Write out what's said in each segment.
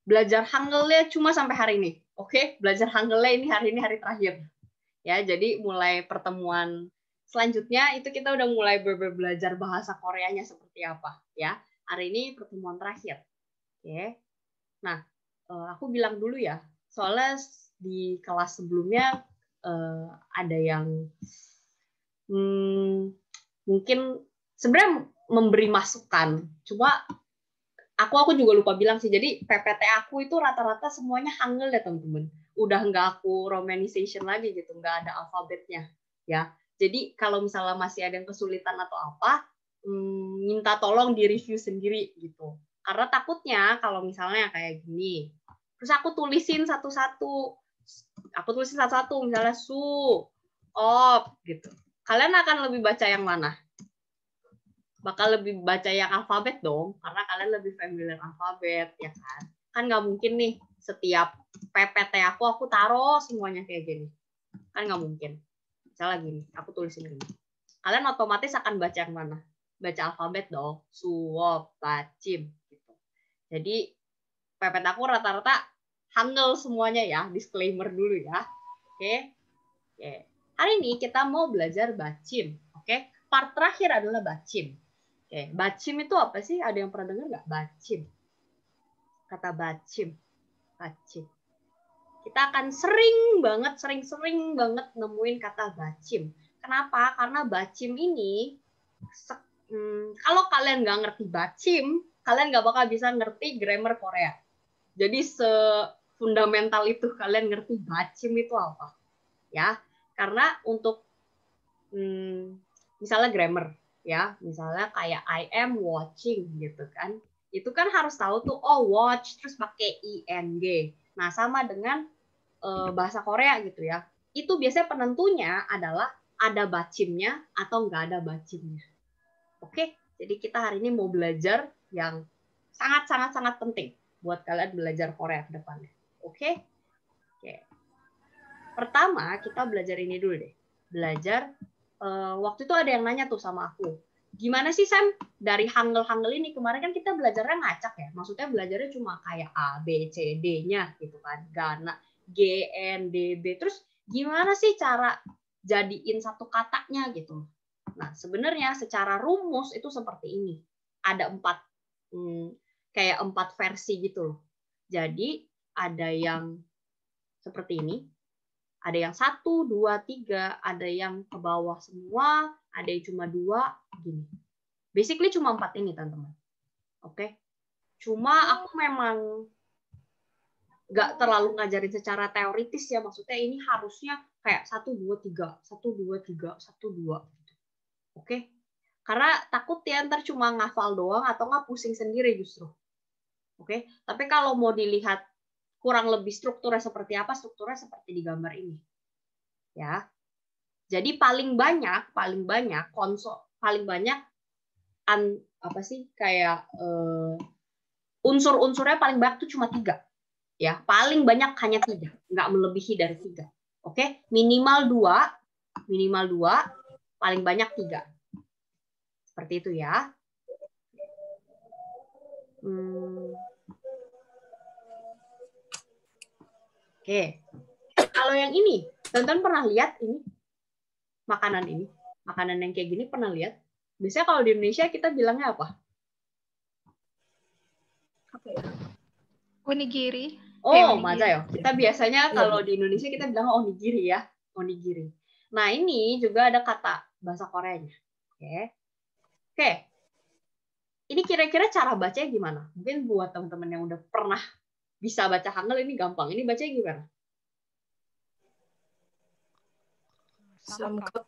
belajar Hangulnya cuma sampai hari ini. Oke, belajar Hangulnya ini hari terakhir. Ya, jadi mulai pertemuan selanjutnya itu kita udah mulai belajar bahasa Koreanya seperti apa, ya. Hari ini pertemuan terakhir. Oke. Nah, aku bilang dulu ya, soalnya di kelas sebelumnya ada yang mungkin sebenarnya memberi masukan, cuma aku juga lupa bilang sih. Jadi PPT aku itu rata-rata semuanya Hangul ya teman-teman. Udah nggak aku romanization lagi gitu, nggak ada alfabetnya ya. Jadi kalau misalnya masih ada yang kesulitan atau apa, minta tolong di review sendiri gitu. Karena takutnya kalau misalnya kayak gini, terus aku tulisin satu-satu. Misalnya su, op gitu. Kalian akan lebih baca yang mana? Bakal lebih baca yang alfabet dong, karena kalian lebih familiar alfabet, ya kan? Kan nggak mungkin nih setiap PPT aku taruh semuanya kayak gini. Kan nggak mungkin. Misalnya gini, aku tulisin gini. Kalian otomatis akan baca yang mana? Baca alfabet dong. Suwop, bacim. Gitu. Jadi PPT aku rata-rata Hangul semuanya ya. Disclaimer dulu ya. Oke. Hari ini kita mau belajar bacim. Oke. Part terakhir adalah bacim. Oke, bacim itu apa sih? Ada yang pernah dengar nggak? Bacim. Kata bacim. Bacim. Kita akan sering banget nemuin kata bacim. Kenapa? Karena bacim ini, kalau kalian nggak ngerti bacim, kalian nggak bakal bisa ngerti grammar Korea. Jadi fundamental itu kalian ngerti bacim itu apa. Ya, karena untuk misalnya grammar, ya misalnya kayak I am watching gitu kan, itu kan harus tahu tuh watch terus pakai ing. Nah sama dengan bahasa Korea gitu ya, itu biasanya penentunya adalah ada bacimnya atau nggak ada bacimnya. Oke, jadi kita hari ini mau belajar yang sangat penting buat kalian belajar Korea ke depannya. Oke. Pertama kita belajar ini dulu deh, belajar waktu itu ada yang nanya tuh sama aku, gimana sih Sam dari Hangul ini, kemarin kan kita belajarnya ngacak ya, maksudnya belajarnya cuma kayak A, B, C, D-nya gitu kan, Gana, G, N, D, B, terus gimana sih cara jadiin satu katanya gitu. Nah sebenarnya secara rumus itu seperti ini, ada 4 versi gitu loh. Jadi ada yang seperti ini, ada yang 1, 2, 3, ada yang ke bawah semua, ada yang cuma 2, gini. Basically cuma 4 ini, teman-teman. Oke? Cuma aku memang nggak terlalu ngajarin secara teoritis ya, maksudnya ini harusnya kayak 1, 2, 3, 1, 2, 3, 1, 2. Oke? Karena takut ya ntar cuma ngafal doang atau nggak pusing sendiri justru. Oke? Tapi kalau mau dilihat kurang lebih strukturnya seperti apa, strukturnya seperti di gambar ini. Ya. Jadi paling banyak unsur-unsurnya paling banyak itu cuma 3. Ya, paling banyak hanya 3, nggak melebihi dari 3. Oke, minimal 2, paling banyak 3. Seperti itu ya. Oke. Kalau yang ini, teman-teman pernah lihat ini? Makanan yang kayak gini pernah lihat? Biasanya kalau di Indonesia kita bilangnya apa? Apa ya? Onigiri. 맞아요. Kita biasanya kalau di Indonesia kita bilang onigiri ya, onigiri. Nah, ini juga ada kata bahasa Koreanya. Oke. Ini kira-kira cara bacanya gimana? Mungkin buat teman-teman yang udah pernah bisa baca Hangul ini gampang. Ini bacanya gimana? Samgak.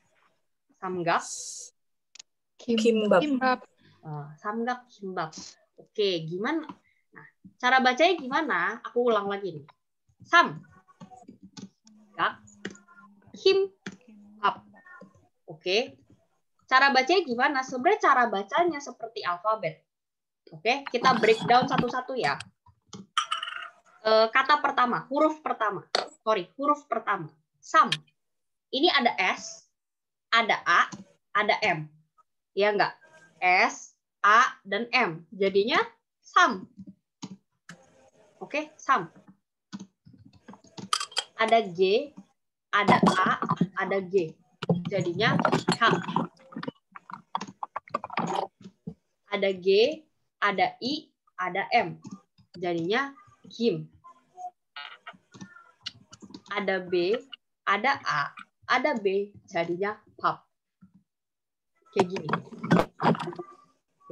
Kimbap. Samgak kimbap. Oke, gimana? Nah, cara bacanya gimana? Aku ulang lagi nih. Samgak kimbap. Oke. Cara bacanya gimana? Sebenarnya cara bacanya seperti alfabet. Oke, kita breakdown satu-satu ya. Kata pertama, huruf pertama. Sam. Ini ada S, ada A, ada M. Ya enggak? S, A, dan M. Jadinya sam. Oke, sam. Ada G, ada A, ada G. Jadinya K. Ada G, ada I, ada M. Jadinya Kim. Ada B, ada A, ada B. Jadinya pub. Kayak gini.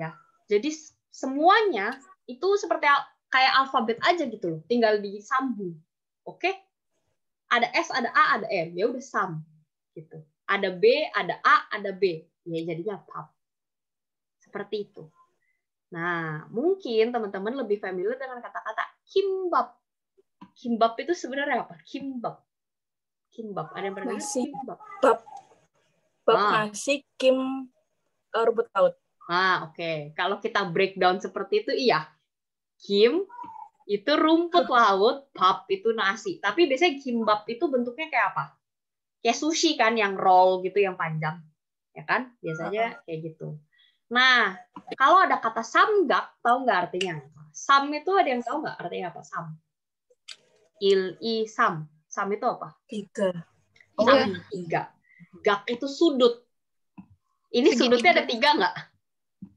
Ya. Jadi semuanya itu seperti kayak alfabet aja gitu loh. Tinggal disambung. Oke? Ada S, ada A, ada M. Ya udah sam. Gitu. Ada B, ada A, ada B. Ya jadinya pub. Seperti itu. Nah, mungkin teman-teman lebih familiar dengan kata-kata kimbap. Kimbap itu sebenarnya apa? Kimbap. Kimbap. Ada yang pernah dengar? Nasi. Kimbap. Bab nasi, kim rumput laut. Oke. Kalau kita breakdown seperti itu, iya. Kim itu rumput laut, bab itu nasi. Tapi biasanya kimbap itu bentuknya kayak apa? Kayak sushi kan, yang roll gitu, yang panjang. Ya kan? Biasanya kayak gitu. Nah, kalau ada kata samgak, tahu nggak artinya apa? Sam itu ada yang tahu nggak artinya apa? Sam. Sam. Sam itu apa? Tiga. Sam tiga. Gak itu sudut. Ini sudutnya ada 3 nggak?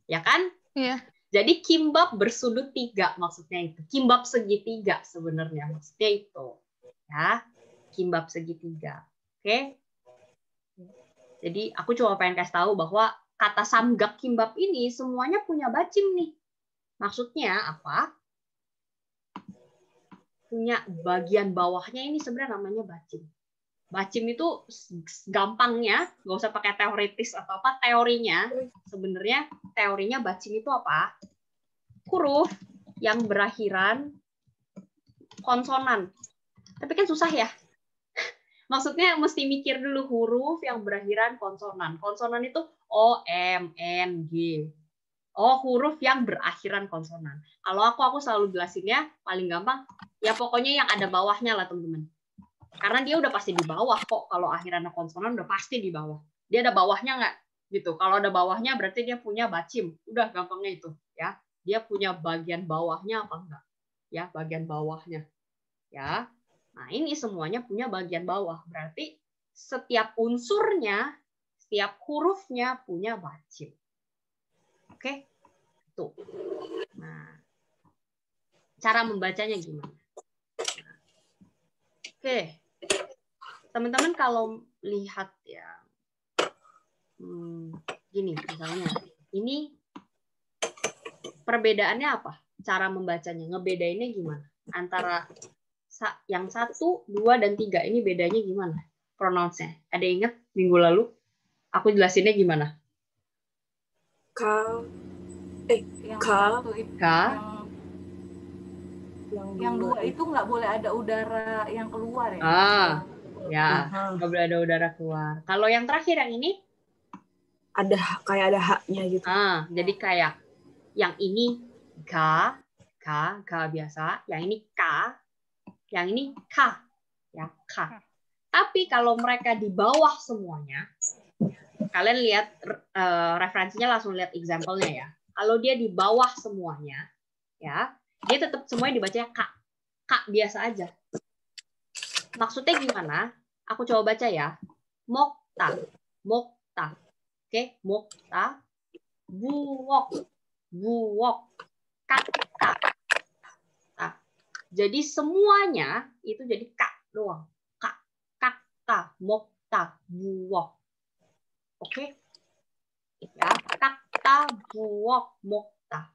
Ya kan? Iya. Jadi kimbap bersudut 3 maksudnya itu. Kimbap segitiga sebenarnya maksudnya itu. Ya, kimbap segitiga. Oke? Jadi aku cuma pengen kasih tahu bahwa kata samgak kimbap ini semuanya punya bacim nih. Maksudnya apa? Punya bagian bawahnya ini sebenarnya namanya bacim. Bacim itu gampangnya, nggak usah pakai teoritis atau apa, teorinya sebenarnya teorinya bacim itu apa? Huruf yang berakhiran konsonan. Tapi kan susah ya. Maksudnya mesti mikir dulu huruf yang berakhiran konsonan. Konsonan itu O, M, N, G. Oh, huruf yang berakhiran konsonan. Kalau aku selalu jelasinnya paling gampang, ya pokoknya yang ada bawahnya lah teman-teman. Karena dia udah pasti di bawah kok. Kalau akhirannya konsonan udah pasti di bawah. Dia ada bawahnya nggak? Gitu. Kalau ada bawahnya berarti dia punya bacim. Udah gampangnya itu. Ya, dia punya bagian bawahnya apa enggak? Ya, bagian bawahnya. Ya. Nah, ini semuanya punya bagian bawah. Berarti setiap unsurnya, setiap hurufnya punya bacim. Oke? Tuh. Nah, cara membacanya gimana? Oke. Teman-teman kalau lihat ya, gini misalnya, ini perbedaannya apa? Cara membacanya, ngebedainnya gimana? Antara yang 1, 2, dan 3 ini bedanya gimana? Pronounce-nya. Ada ingat minggu lalu? Aku jelasinnya gimana? Yang 2 itu nggak boleh ada udara yang keluar ya? Ya, nggak boleh ada udara keluar. Kalau yang terakhir yang ini? Kayak ada haknya gitu. Jadi kayak yang ini K biasa, yang ini K, yang ini K, ya K. Tapi kalau mereka di bawah semuanya, kalian lihat referensinya, langsung lihat example-nya ya. Kalau dia di bawah semuanya, ya, dia tetap semuanya dibacanya K. K biasa aja. Maksudnya gimana? Aku coba baca ya. Mokta. Oke, mokta. Buwok. Kakta. Jadi semuanya itu jadi K doang. Kakta, mokta, buwok. Oke? Ya, kakta, buwok, mokta.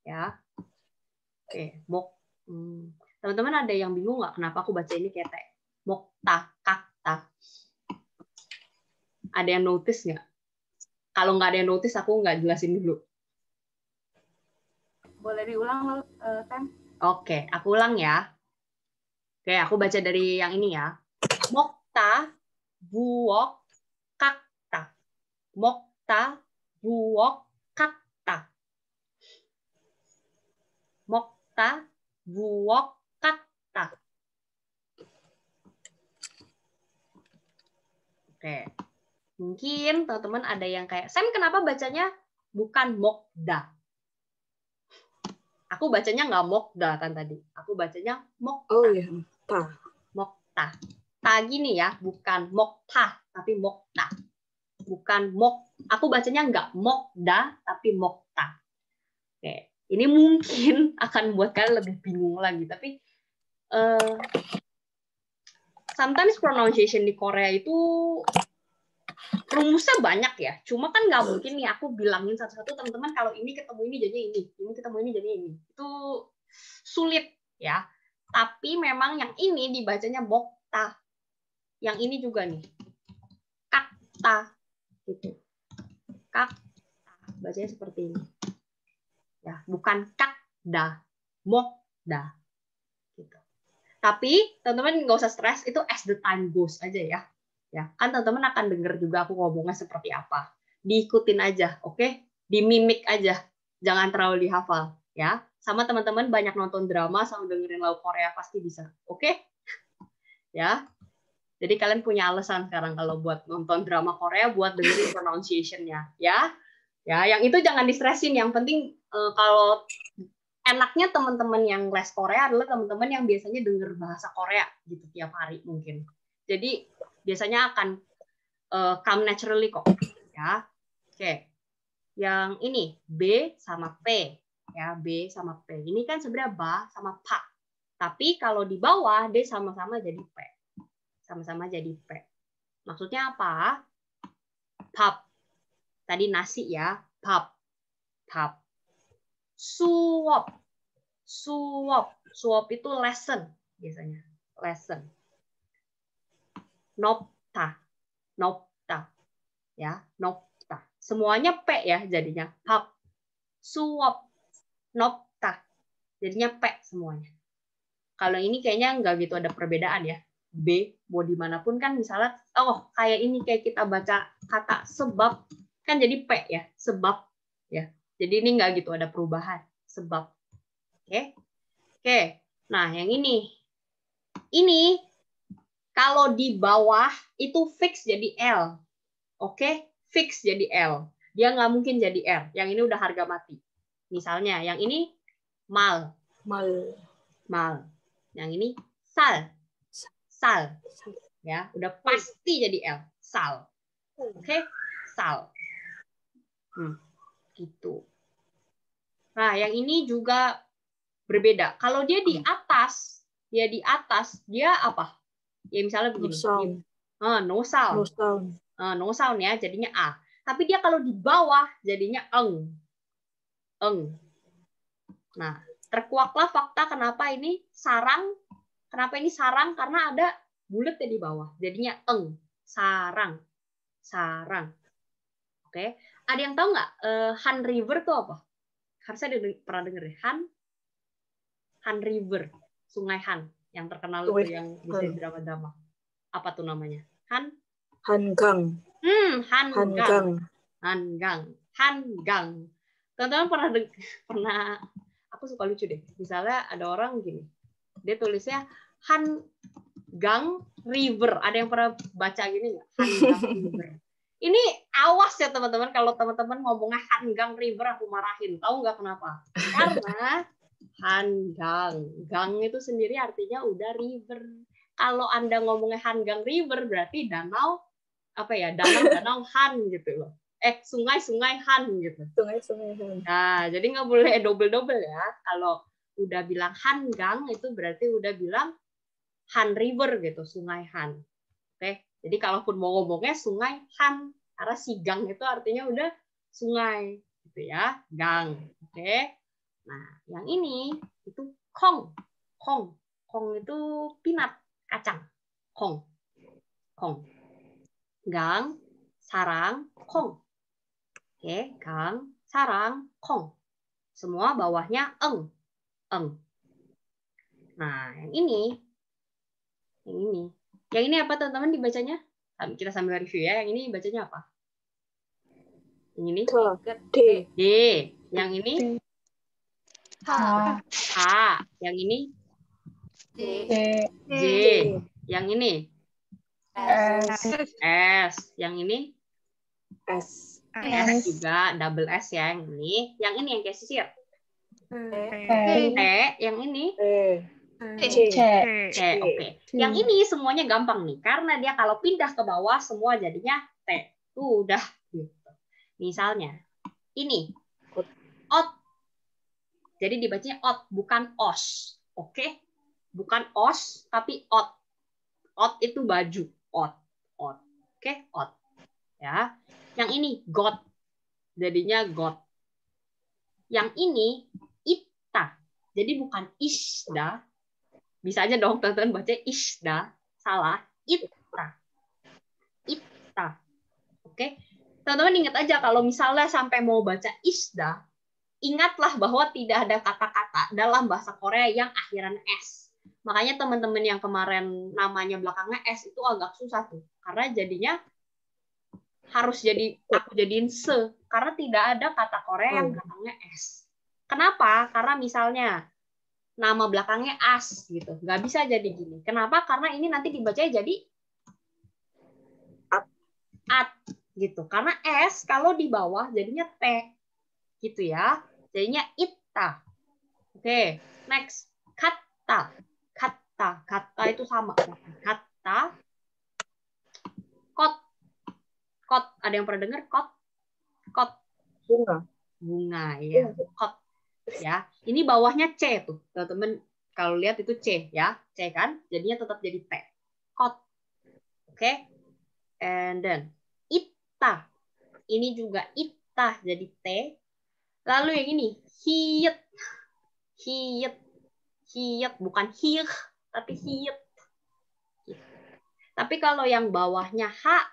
Ya. Oke, teman-teman ada yang bingung nggak kenapa aku baca ini kayak mokta, kakta? Ada yang notice nggak? Kalau nggak ada yang notice, aku nggak jelasin dulu. Boleh diulang, Tem? Oke, aku ulang ya. Oke, aku baca dari yang ini ya. Mokta, buwok, kakta. Mokta, buwok, kakta. Mokta, buwok, kakta. Oke. Mungkin teman-teman ada yang kayak, Sam kenapa bacanya bukan mokda? Aku Aku bacanya nggak mokda kan tadi. Aku bacanya mokta. Oh iya. Ta. Mokta. Ta gini ya, bukan mokta, tapi mokta. Bukan mok. Aku bacanya nggak mokda, tapi mokta. Oke. Ini mungkin akan membuat kalian lebih bingung lagi, tapi sometimes pronunciation di Korea itu rumusnya banyak ya. Cuma kan nggak mungkin nih aku bilangin satu-satu teman-teman kalau ini ketemu ini jadi ini ketemu ini jadi ini. Itu sulit ya. Tapi memang yang ini dibacanya mokta. Yang ini juga nih. Kakta gitu. Kakta. Bacanya seperti ini. Ya, bukan kakda, mokda. Gitu. Tapi teman-teman nggak usah stres, itu as the time goes aja ya. Ya, kan teman-teman akan dengar juga aku ngomongnya seperti apa. Diikutin aja, oke? Dimimik aja. Jangan terlalu dihafal, ya. Sama teman-teman banyak nonton drama sama dengerin lagu Korea pasti bisa. Oke? Ya. Jadi kalian punya alasan sekarang kalau buat nonton drama Korea buat dengerin pronunciation-nya, ya. Ya, yang itu jangan distresin, yang penting kalau enaknya teman-teman yang les Korea adalah teman-teman yang biasanya denger bahasa Korea gitu tiap hari mungkin. Jadi biasanya akan come naturally kok, ya. Oke. Yang ini B sama P, ya, B sama P. Ini kan sebenarnya ba sama pa. Tapi kalau di bawah D sama-sama jadi P. Sama-sama jadi P. Maksudnya apa? Pap. Tadi nasi ya, pap. Pap. Suop. Suop. Suop itu lesson biasanya. Lesson. Nopta. Nopta. Ya, nopta. Semuanya P ya jadinya. Pap. Suop. Nopta. Jadinya P semuanya. Kalau ini kayaknya nggak gitu ada perbedaan ya. B, mau dimanapun kan misalnya, oh kayak ini kayak kita baca kata sebab, kan jadi P ya, sebab. Ya. Jadi ini nggak gitu ada perubahan. Sebab. Oke. Oke. Nah, yang ini. Ini kalau di bawah itu fix jadi L. Oke? Fix jadi L. Dia nggak mungkin jadi R. Yang ini udah harga mati. Misalnya, yang ini mal. Mal. Mal. Yang ini sal. Sal. Ya, udah pasti jadi L. Sal. Oke? Sal. Gitu. Nah, yang ini juga berbeda. Kalau dia di atas, dia apa? Ya misalnya begini. No sound. No sound. No sound. No sound ya, jadinya A. Tapi dia kalau di bawah jadinya eng. Eng. Nah, terkuaklah fakta kenapa ini sarang. Kenapa ini sarang? Karena ada bulatnya di bawah. Jadinya eng. Sarang. Sarang. Oke. Ada yang tahu nggak Han River itu apa? Harusnya pernah denger ya. Han River. Sungai Han. Yang terkenal itu yang bisa di drama-drama. Apa tuh namanya? Hangang. Hangang. Hangang. Teman-teman pernah aku suka lucu deh. Misalnya ada orang gini. Dia tulisnya Hangang River. Ada yang pernah baca gini nggak? Hangang River. Ini awas ya teman-teman. Kalau teman-teman ngomongnya Hangang River, aku marahin. Tahu nggak kenapa? Karena Hangang. Gang itu sendiri artinya udah river. Kalau Anda ngomongnya Hangang River, berarti danau, apa ya, danau Han gitu loh. Sungai Han gitu. Sungai Han. Nah, jadi nggak boleh double-double ya. Kalau udah bilang Hangang, itu berarti udah bilang Han River gitu, sungai Han. Oke, jadi kalaupun mau ngomongnya sungai Han, karena si gang itu artinya udah sungai, gitu ya, gang. Oke. Nah, yang ini itu kong. Kong itu peanut, kacang. Kong. Gang, sarang, kong. Oke, gang, sarang, kong. Semua bawahnya eng. Nah, yang ini. Yang ini apa teman-teman dibacanya? Kita sambil review ya. Yang ini bacanya apa? Yang ini? D. Yang ini? H. Yang ini? J. Yang ini? S. Yang ini? S. S juga, double S ya yang ini. Yang ini yang kayak sisir. T yang ini C. C. Oke. Yang ini semuanya gampang nih karena dia kalau pindah ke bawah semua jadinya T. Udah gitu. Misalnya ini ot. Jadi dibacanya ot bukan os. Oke? Bukan os tapi ot. Ot itu baju. Ot. Ot. Oke, ot. Ya. Yang ini got. Jadinya got. Yang ini ita. Jadi bukan isda. Bisa aja dong teman-teman baca isda. Salah. Ita. Ita. Oke. Teman-teman ingat aja kalau misalnya sampai mau baca isda, ingatlah bahwa tidak ada kata-kata dalam bahasa Korea yang akhiran S. Makanya teman-teman yang kemarin namanya belakangnya S itu agak susah tuh. Karena jadinya harus aku jadiin se. Karena tidak ada kata Korea yang belakangnya S. Kenapa? Karena misalnya nama belakangnya as gitu. Nggak bisa jadi gini. Kenapa? Karena ini nanti dibacanya jadi at gitu. Karena S kalau di bawah jadinya T. Gitu ya. Jadinya ita. Oke, next. Kata. Kata. Kata itu sama. Kata. Kot. Kot. Ada yang pernah dengar kot? Kot. Bunga. Bunga, ya. Kot. Ya. Ini bawahnya C tuh. Teman-teman kalau lihat itu C ya. C kan? Jadinya tetap jadi T. Kot. Oke. And then ita. Ini juga ita jadi T. Lalu yang ini hiet. Hiet. Hiet bukan hiet tapi hiet. Tapi kalau yang bawahnya H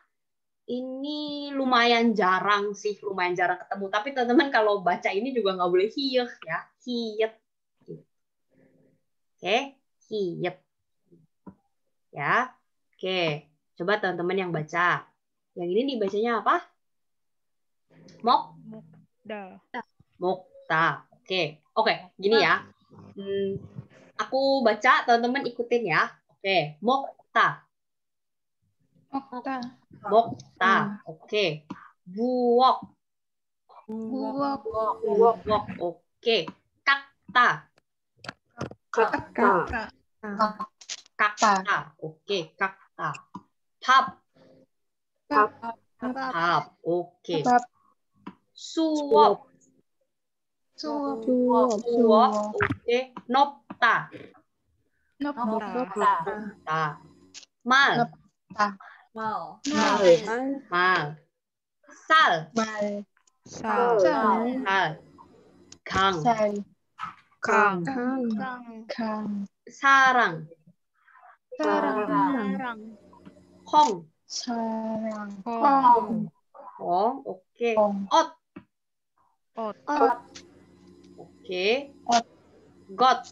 ini lumayan jarang sih, lumayan jarang ketemu. Tapi teman-teman kalau baca ini juga nggak boleh hiet ya, hiet. Oke, hiet. Ya, oke. Coba teman-teman yang baca. Yang ini dibacanya apa? Mokta. Oke, gini ya. Aku baca, teman-teman ikutin ya. Oke, mokta. Mokta. Oke. Buok. Buok. Oke. Kakta. Kakta. Kakta. Oke, kakta. Pap. Pap. Oke. Suwok. Suwok. Oke. Nopta. Nopta. Mal. Mal. Sal. Sal. Kang. Kang. Sarang. Kong. Kong. Oke. Ot. Oke. Got.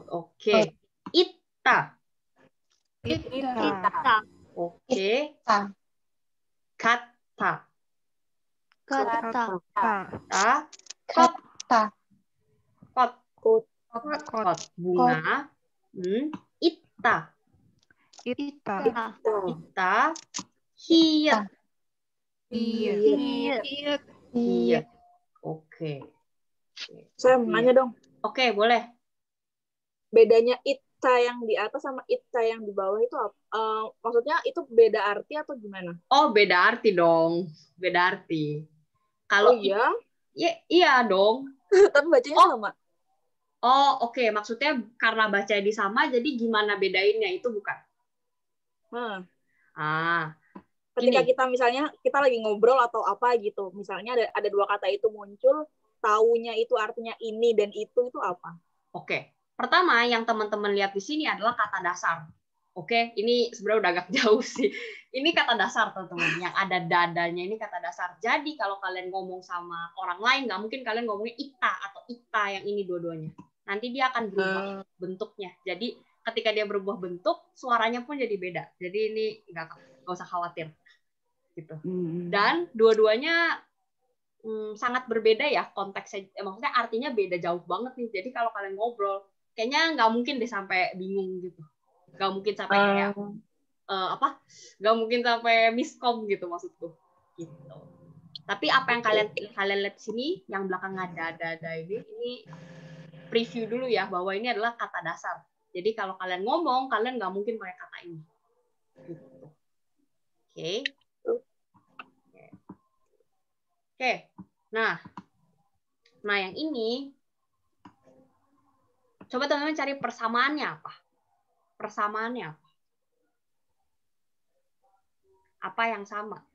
Oke. Ita. Oke. Kata. Kot. Bunga. Ita. Hiet. Hiet. Oke. Saya mau nanya dong. Oke, boleh. Bedanya ita yang di atas sama ita yang di bawah itu apa? Maksudnya itu beda arti atau gimana? Oh, beda arti dong. Beda arti. Kalau iya? Iya dong. Tapi bacanya sama. Oh, oke. Maksudnya karena baca di sama, jadi gimana bedainnya itu bukan? Ketika kita misalnya kita lagi ngobrol atau apa gitu, misalnya ada dua kata itu muncul, taunya itu artinya ini dan itu apa? Oke. Pertama yang teman-teman lihat di sini adalah kata dasar. Oke, ini sebenarnya udah agak jauh sih. Ini kata dasar teman-teman. Yang ada dadanya ini kata dasar. Jadi kalau kalian ngomong sama orang lain, nggak mungkin kalian ngomongnya ita atau ita yang ini dua-duanya. Nanti dia akan berubah bentuknya. Jadi ketika dia berubah bentuk, suaranya pun jadi beda. Jadi ini nggak usah khawatir. Gitu. Dan dua-duanya sangat berbeda ya konteksnya. Maksudnya artinya beda jauh banget nih. Jadi kalau kalian ngobrol, kayaknya nggak mungkin deh sampai bingung gitu. Nggak mungkin sampai kayak nggak mungkin sampai miskom gitu maksudku. Gitu. Tapi apa yang kalian lihat sini, yang belakang ada ini preview dulu ya, bahwa ini adalah kata dasar. Jadi kalau kalian ngomong, kalian nggak mungkin pakai kata ini. Gitu. Oke. Nah yang ini, coba teman-teman cari persamaannya apa? Persamaannya apa? Apa yang sama?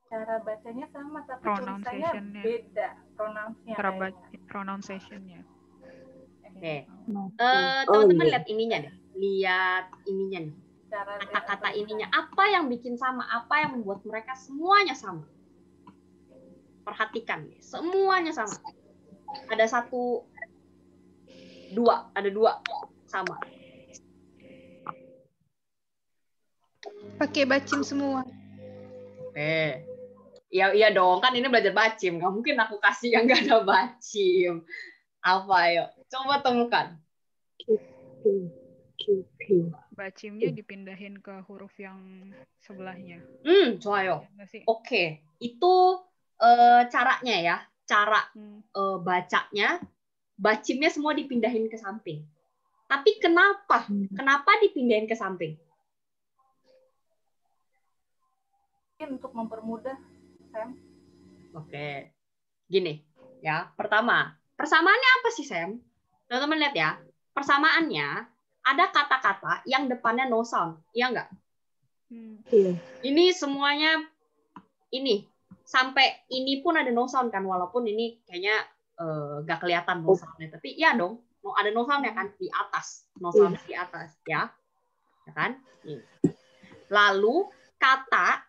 Cara bacanya sama, tapi tulisannya Pronunciation-nya. beda. Pronunciation-nya. Oke. Teman-teman lihat ininya deh. Lihat ininya nih. Kata-kata ininya. Apa yang bikin sama? Apa yang membuat mereka semuanya sama? Perhatikan. Semuanya sama. Ada dua sama. Pakai bacim semua. Iya dong, kan ini belajar bacim. Nggak mungkin aku kasih yang nggak ada bacim. Apa, ayo? Coba temukan. Bacimnya dipindahin ke huruf yang sebelahnya. Coba. Oke. Itu caranya ya. Cara bacanya, bacimnya semua dipindahin ke samping. Tapi kenapa? Kenapa dipindahin ke samping? Untuk mempermudah, Sam. Oke. Gini, ya. Pertama, persamaannya apa sih, Sam? Teman-teman lihat ya. Persamaannya ada kata-kata yang depannya no sound. Iya nggak? Iya. Ini semuanya ini. Sampai ini pun ada no sound kan, walaupun ini kayaknya nggak kelihatan no sound-nya. Tapi iya dong, ada no sound-nya kan di atas. No sound di atas, ya. Ya kan? Ini. Lalu kata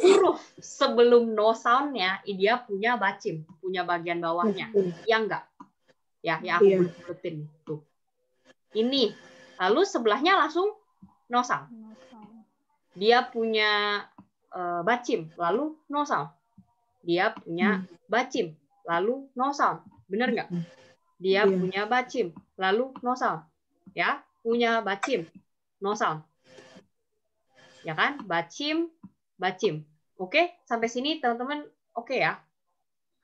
huruf sebelum no sound-nya dia punya bacim, punya bagian bawahnya. Iya enggak? Ya aku buletin tuh. Ini. Lalu sebelahnya langsung no sound. Dia punya bacim, lalu no sound. Dia punya bacim, lalu no sound. Benar nggak? Dia punya bacim, lalu no sound. Ya, punya bacim, no sound. Ya kan? Bacim. Oke, sampai sini teman-teman oke ya?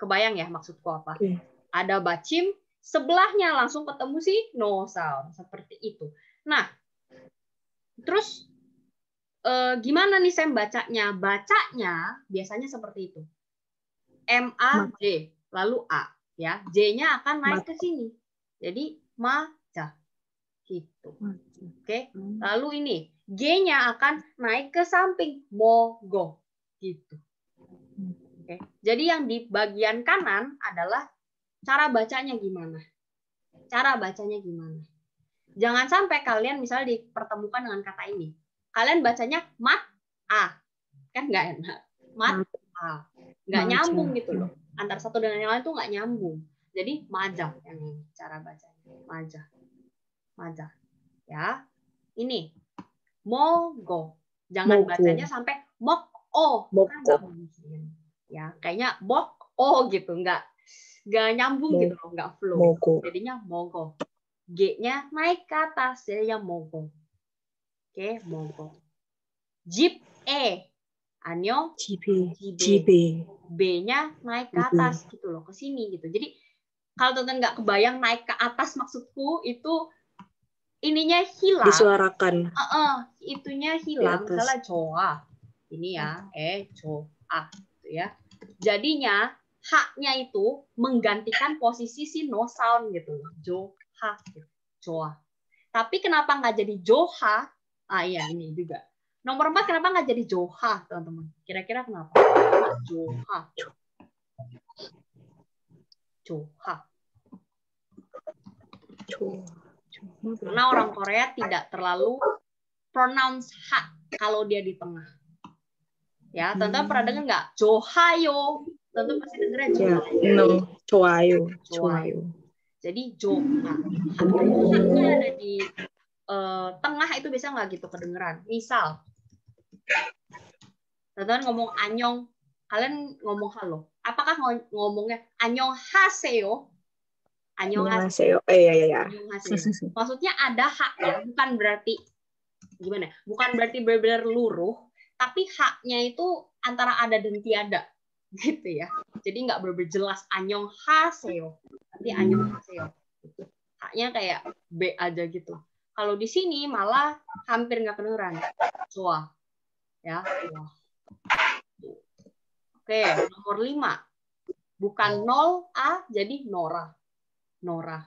Kebayang ya maksudku apa? Ada bacim, sebelahnya langsung ketemu si no sound. Seperti itu. Nah, terus gimana nih Sam bacanya? Bacanya biasanya seperti itu. M-A-J, lalu A. Ya, J-nya akan naik ke sini. Jadi, maja. Gitu. Oke. Lalu ini, G-nya akan naik ke samping, mogo, gitu. Oke. Jadi yang di bagian kanan adalah cara bacanya gimana. Jangan sampai kalian misalnya dipertemukan dengan kata ini. Kalian bacanya mat a, kan nggak enak. Mat a, nggak nyambung gitu loh. Antara satu dengan yang lain tuh nggak nyambung. Jadi maja yang ini cara bacanya. Maja. Ya, ini mogo. Jangan bacanya sampai mok o, kan nggak mungkin. Ya, kayaknya bok o gitu, nggak nyambung gitu loh, nggak flow. Jadinya mogo. G-nya naik ke atas, jadinya mogo. Oke, mogo. Jip e, anyo jibe. B-nya naik ke atas gitu loh, ke sini gitu. Jadi kalau teman-teman nggak kebayang naik ke atas maksudku itu ininya hilang. Disuarakan. Itunya hilang. Misalnya joa. Ini ya, joa gitu ya. Jadinya haknya itu menggantikan posisi si no sound gitu. Joha gitu. Joa. Tapi kenapa nggak jadi joha? Iya ini juga. Nomor 4 kenapa nggak jadi joha, teman-teman? Kira-kira kenapa? Joha. Karena orang Korea tidak terlalu pronounce ha kalau dia di tengah. Ya, teman-teman pernah dengar nggak? Johayo. Teman-teman pasti dengarnya johayo. Johayo. Jadi joha. Haknya ada di tengah itu biasanya nggak gitu kedengeran. Misal, teman-teman ngomong anyong, kalian ngomong halo. Apakah ngomongnya anyong haseyo? Annyeonghaseyo. Iya. Maksudnya ada haknya, bukan berarti gimana? Bukan berarti benar-benar luruh, tapi haknya itu antara ada dan tiada, gitu ya. Jadi nggak benar-benar jelas anyong haseo, tapi anyong haseo. Haknya kayak B aja gitu. Kalau di sini malah hampir nggak kedengeran. Soa. Ya, soa. Oke, nomor 5. Bukan 0A, jadi Nora. Nora.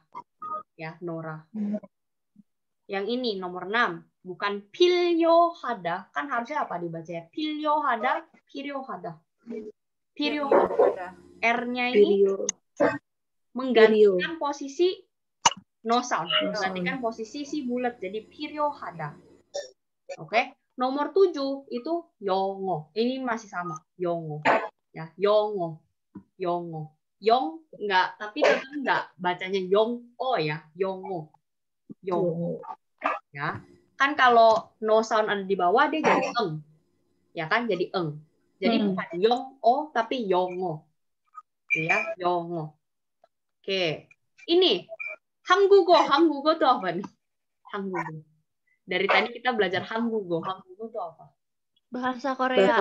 Ya, Nora. Yang ini, nomor 6. Bukan Pilyohada. Kan harusnya apa dibaca ya? Pilyohada, Piryohada. Piryohada. R-nya ini menggantikan posisi no sound. Menggantikan posisi si bulat. Jadi Piryohada. Oke. Nomor 7 itu Yongo. Ini masih sama. Yongo. Ya, Yongo. Yongo. Yong enggak, tapi tetap enggak bacanya Yong oh ya, Yongo. Yongo. Ya. Kan kalau no sound ada di bawah dia jadi eng. Ya kan? Jadi eng. Jadi bukan Yong oh tapi Yongo. Ya, Yongo. Oke. Ini Hanggugo itu apa nih? Hanggugo. Dari tadi kita belajar Hanggugo. Hanggugo itu apa? Bahasa Korea.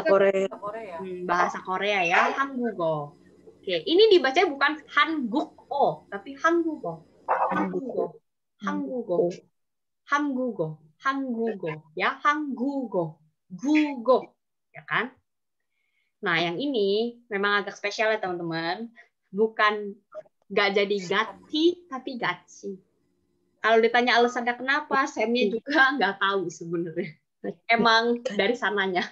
Bahasa Korea ya, Hanggugo. Oke, ini dibacanya bukan Hanggugo, tapi Hanggugo. Hanggugo. Hanggugo. Hanggugo. Hanggugo. Ya, Hanggugo. Gugo. Ya kan? Nah, yang ini memang agak spesial ya, teman-teman. Bukan nggak jadi gati, tapi gaci. Kalau ditanya alasannya kenapa, Samnya juga nggak tahu sebenarnya. Emang dari sananya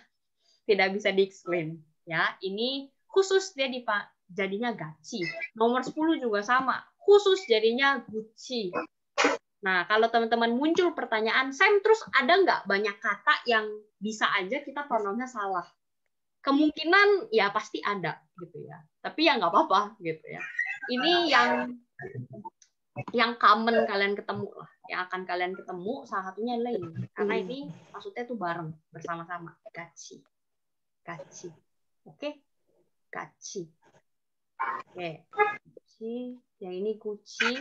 tidak bisa di-explain. Ya, ini khusus dia jadinya gaci. Nomor 10 juga sama, khusus jadinya guci. Nah, kalau teman-teman muncul pertanyaan, Sam, terus ada nggak banyak kata yang bisa aja kita pronounce salah? Kemungkinan ya pasti ada gitu ya. Tapi ya nggak apa-apa gitu ya. Ini yang common kalian ketemu lah. Yang akan kalian ketemu salah satunya adalah ini. Karena ini maksudnya tuh bareng, bersama-sama. Gaci. Gaci. Oke? Gaci. Oke. Guci. Yang ini guci.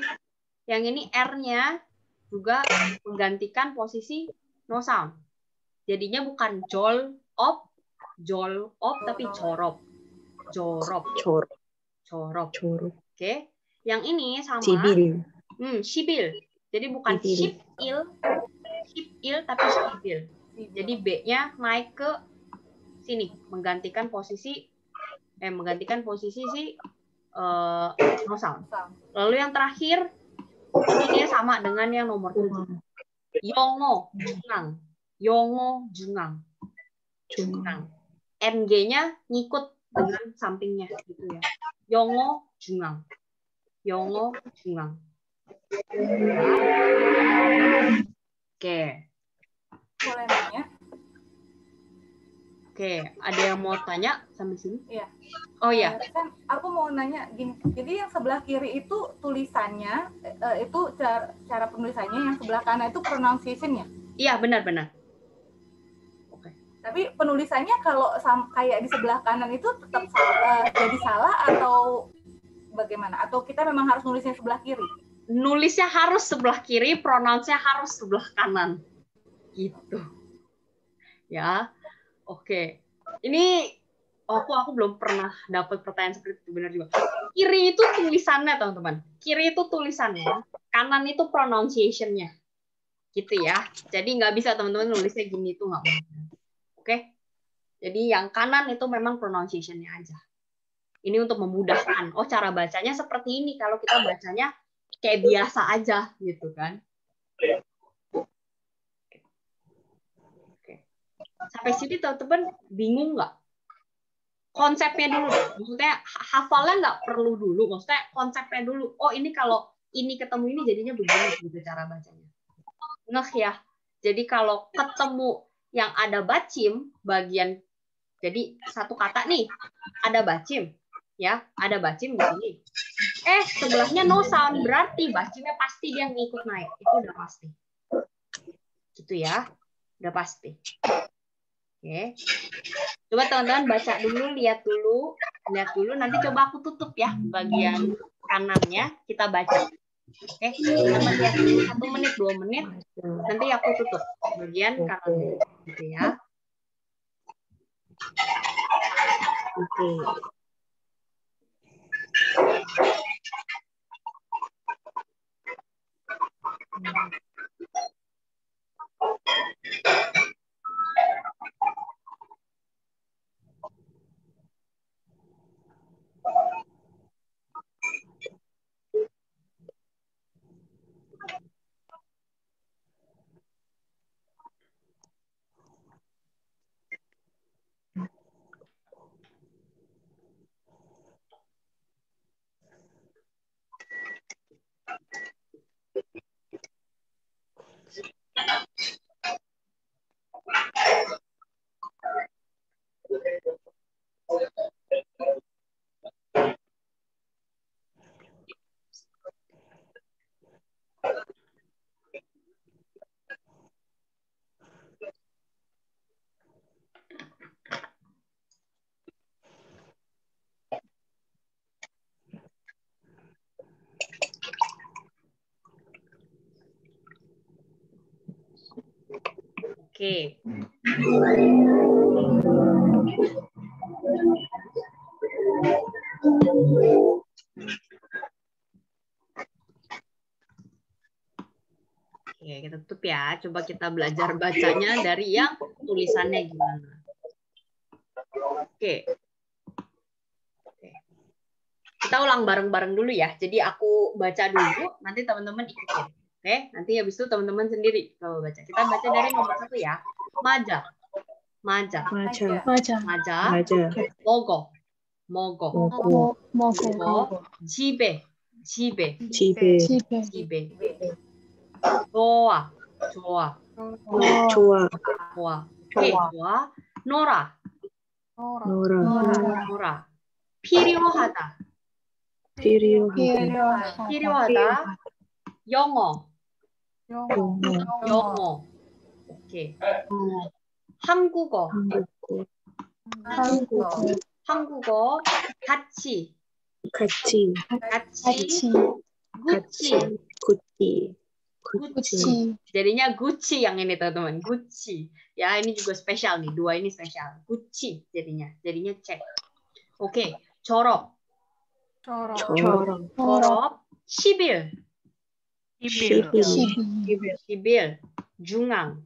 Yang ini R-nya juga menggantikan posisi no sound. Jadinya bukan jol op, tapi corop. Corop. Oke. Yang ini sama. Sibil. Jadi bukan ship-il, tapi sibil. Jadi B-nya naik ke sini, menggantikan posisi si no sound. Lalu yang terakhir ini dia sama dengan yang nomor 7. Yongo jungang. NG-nya ngikut dengan sampingnya gitu ya. Yongo jungang. Oke. Boleh nanya? Oke, ada yang mau tanya sampai sini? Iya. Oh iya. Kan aku mau nanya gini. Jadi yang sebelah kiri itu tulisannya itu cara penulisannya, yang sebelah kanan itu pronunciation-nya. Iya, benar. Oke. Tapi penulisannya kalau kayak di sebelah kanan itu tetap jadi salah atau bagaimana? Atau kita memang harus nulisnya sebelah kiri? Nulisnya harus sebelah kiri, pronounce-nya harus sebelah kanan. Gitu. Ya. Oke. Ini aku belum pernah dapat pertanyaan seperti itu, benar juga. Kiri itu tulisannya, teman-teman. Kiri itu tulisannya, kanan itu pronunciation-nya. Gitu ya. Jadi nggak bisa teman-teman nulisnya gini itu nggak boleh. Oke? Jadi yang kanan itu memang pronunciation-nya aja. Ini untuk memudahkan. Oh, cara bacanya seperti ini. Kalau kita bacanya kayak biasa aja, gitu kan. Oke. Sampai sini teman-teman bingung nggak? Konsepnya dulu. Maksudnya hafalnya nggak perlu dulu. Maksudnya konsepnya dulu. Oh, ini kalau ini ketemu ini jadinya begini gitu cara bacanya. Ngeh ya. Jadi kalau ketemu yang ada bacim, bagian, jadi satu kata nih, ada bacim. Ya, ada bacim di sini. Sebelahnya no sound, berarti bacimnya pasti dia ngikut naik. Itu udah pasti. Gitu ya. Udah pasti. Oke. Coba teman-teman baca dulu, lihat dulu. Nanti coba aku tutup ya bagian kanannya, kita baca. Oke, teman-teman lihat dulu 1 menit, 2 menit, nanti aku tutup bagian kanan gitu ya. Oke. Oke. Oke, kita tutup ya. Coba kita belajar bacanya dari yang tulisannya gimana. Oke. Kita ulang bareng-bareng dulu ya. Jadi aku baca dulu, nanti teman-teman ikutin. Oke, nanti habis itu teman-teman sendiri kalau baca. Kita baca dari nomor 1 ya. Maja. Maja. Maja. Maja. Mogo. Mogo. Mogo. Jibe. Jibe. Jibe. 좋아. 좋아. 오케이, 좋아. 노라. 필요하다. 영어. 오케이. 한국어. 같이. Gucci. Jadinya Gucci yang ini teman-teman. Gucci. Ya ini juga spesial nih. 2 ini spesial. Gucci jadinya. Jadinya cek. Oke. Jorok. 10일. 중앙.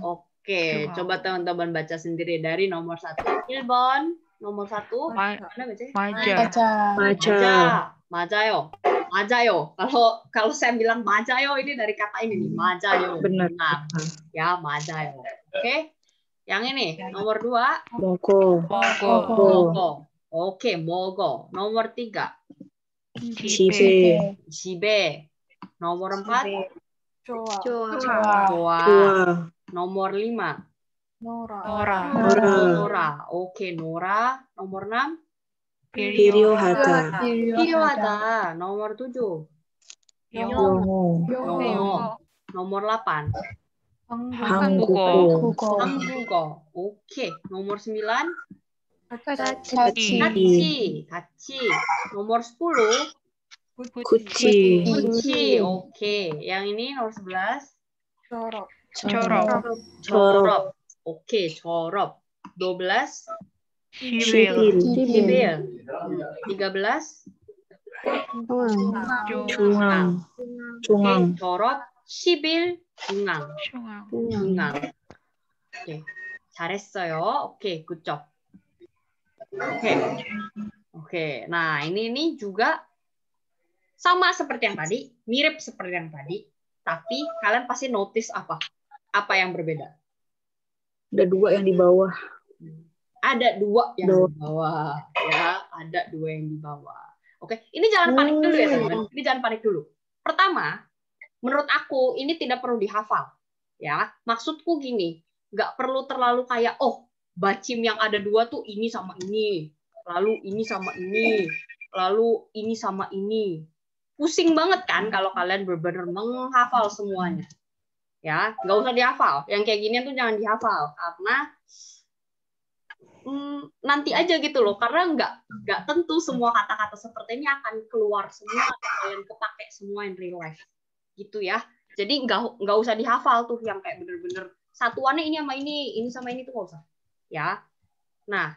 Oke. Coba teman-teman baca sendiri dari nomor 1. 1번. Nomor 1. Mana baca? 맞아요. Kalau saya bilang 맞아요 ini dari kata ini nih, 맞아요. Benar. Ya, 맞아요. Oke. Yang ini nomor 2. Mogo. Oke, mogo. Nomor 3. 집에. Nomor 4. 좋아. Nomor 5. Nora. Oke, Nora. Nomor 6. 필요하다. Nomor 7. 영어. Nomor 8. 한국어. Oke. Nomor 9. 같이. Nomor 10. 구찌. Oke. Yang ini nomor 11. 졸업. Oke, jorok. 12. 시빌. 13. 중앙. Oke, jorok. 10일 중앙. Oke. 잘했어요. Oke, good job. Oke. Nah, ini juga sama seperti yang tadi, mirip seperti yang tadi, tapi kalian pasti notice apa yang berbeda? Ada 2 yang di bawah. Ada 2 yang di bawah, ya. Ada 2 yang di bawah. Oke, ini jangan panik dulu ya teman-teman. Ini jangan panik dulu. Pertama, menurut aku ini tidak perlu dihafal, ya. Maksudku gini, nggak perlu terlalu kayak bacim yang ada 2 tuh ini sama ini, lalu ini sama ini, lalu ini sama ini. Pusing banget kan kalau kalian benar-benar menghafal semuanya. Ya, nggak usah dihafal. Yang kayak gini tuh jangan dihafal karena nanti aja gitu loh, karena nggak tentu semua kata-kata seperti ini akan keluar semua kalian kepake semua in real life gitu ya. Jadi nggak usah dihafal tuh yang kayak bener-bener satuannya ini sama ini tuh nggak usah ya. Nah,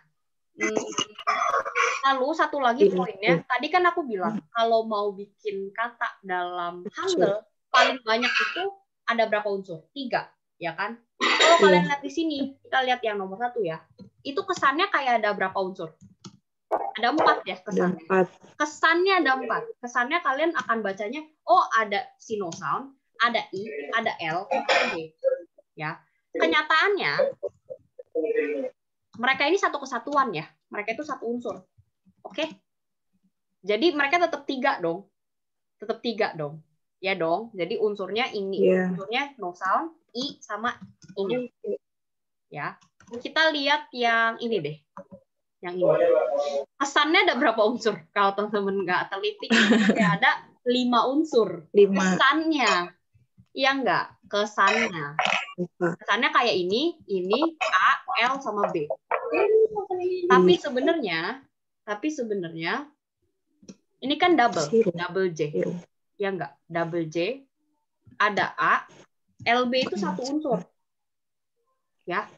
lalu satu lagi poinnya, tadi kan aku bilang kalau mau bikin kata dalam Hangul paling banyak itu ada berapa unsur? 3, ya kan? Kalau kalian lihat di sini, kita lihat yang nomor 1 ya. Itu kesannya kayak ada berapa unsur? Ada 4 ya kesannya. Kesannya ada 4. Kesannya kalian akan bacanya, oh ada sino sound, ada I, ada L, ada D. Ya. Kenyataannya, mereka ini satu kesatuan ya. Mereka itu satu unsur. Oke? Jadi mereka tetap 3 dong. Tetap 3 dong. Ya dong. Jadi unsurnya ini. Unsurnya no sound, I, sama ini. Ya. Kita lihat yang ini deh. Yang ini. Kesannya ada berapa unsur? Kalau teman-teman nggak teliti, ada 5 unsur. 5. Kesannya. Iya nggak? Kesannya. Kesannya kayak ini, A, L, sama B. Tapi sebenarnya ini kan double J. Ya nggak? Double J. Ada A, LB itu satu unsur. Ya.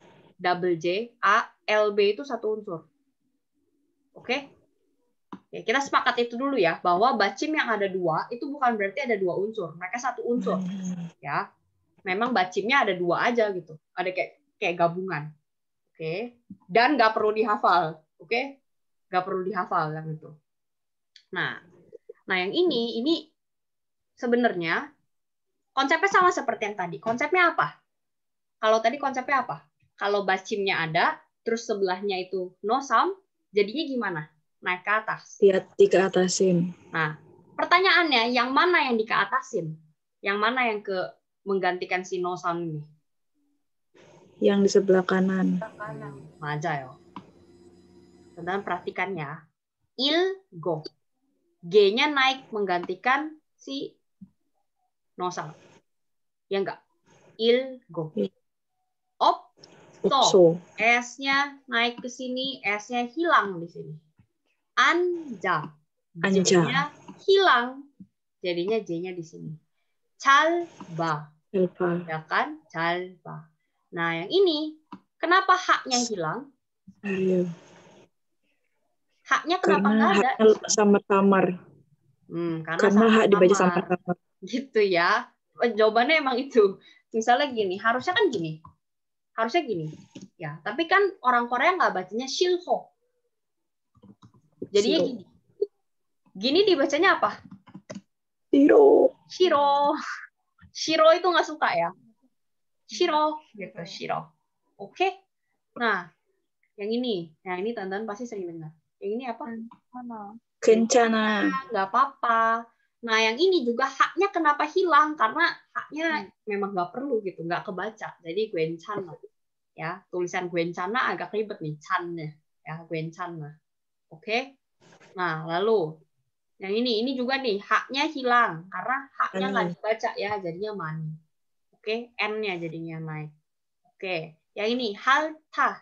Double J, A, LB itu satu unsur. Oke? Ya, kita sepakat itu dulu ya, bahwa bacim yang ada 2 itu bukan berarti ada 2 unsur. Mereka satu unsur. Ya. Memang bacimnya ada 2 aja gitu. Ada kayak gabungan. Oke. Dan nggak perlu dihafal. Oke? Nggak perlu dihafal yang itu. Nah yang ini sebenarnya konsepnya sama seperti yang tadi. Konsepnya apa? Kalau tadi konsepnya apa? Kalau bacimnya ada, terus sebelahnya itu no sound, jadinya gimana? Naik ke atas. Dikeatasin. Nah, pertanyaannya, yang mana yang dikeatasin? Yang mana yang menggantikan si no sound ini? Yang di sebelah kanan. Maja ya. Teman-teman perhatikan ya. Il, go. G-nya naik menggantikan si no sound. Ya enggak? Il, go. Op, so. S-nya naik ke sini, S-nya hilang di sini. Anja. J-nya hilang. Jadinya J-nya di sini. Calba. Ya kan? Calba. Nah, yang ini, kenapa H-nya hilang? H-nya kenapa nggak ada? Samar-samar. Karena H dibaca samar-samar. Gitu ya. Jawabannya emang itu. Misalnya gini, harusnya kan gini. Harusnya gini. Ya, tapi kan orang Korea nggak bacanya shilho. Jadinya gini. Gini dibacanya apa? Shiro. Shiro itu nggak suka ya. Shiro, gitu, Shiro. Oke. Nah, yang ini teman-teman pasti sering dengar. Yang ini apa? Kencana. Nggak apa-apa. Nah, yang ini juga haknya kenapa hilang? Karena haknya memang nggak perlu gitu, nggak kebaca. Jadi Gwencana. Ya, tulisan Gwencana agak ribet nih, Chan-nya. Ya, Gwencana. Oke. Nah, lalu yang ini juga nih, haknya hilang. Karena haknya nggak dibaca ya, jadinya mani. Oke, N-nya jadinya naik. Oke, yang ini, halta.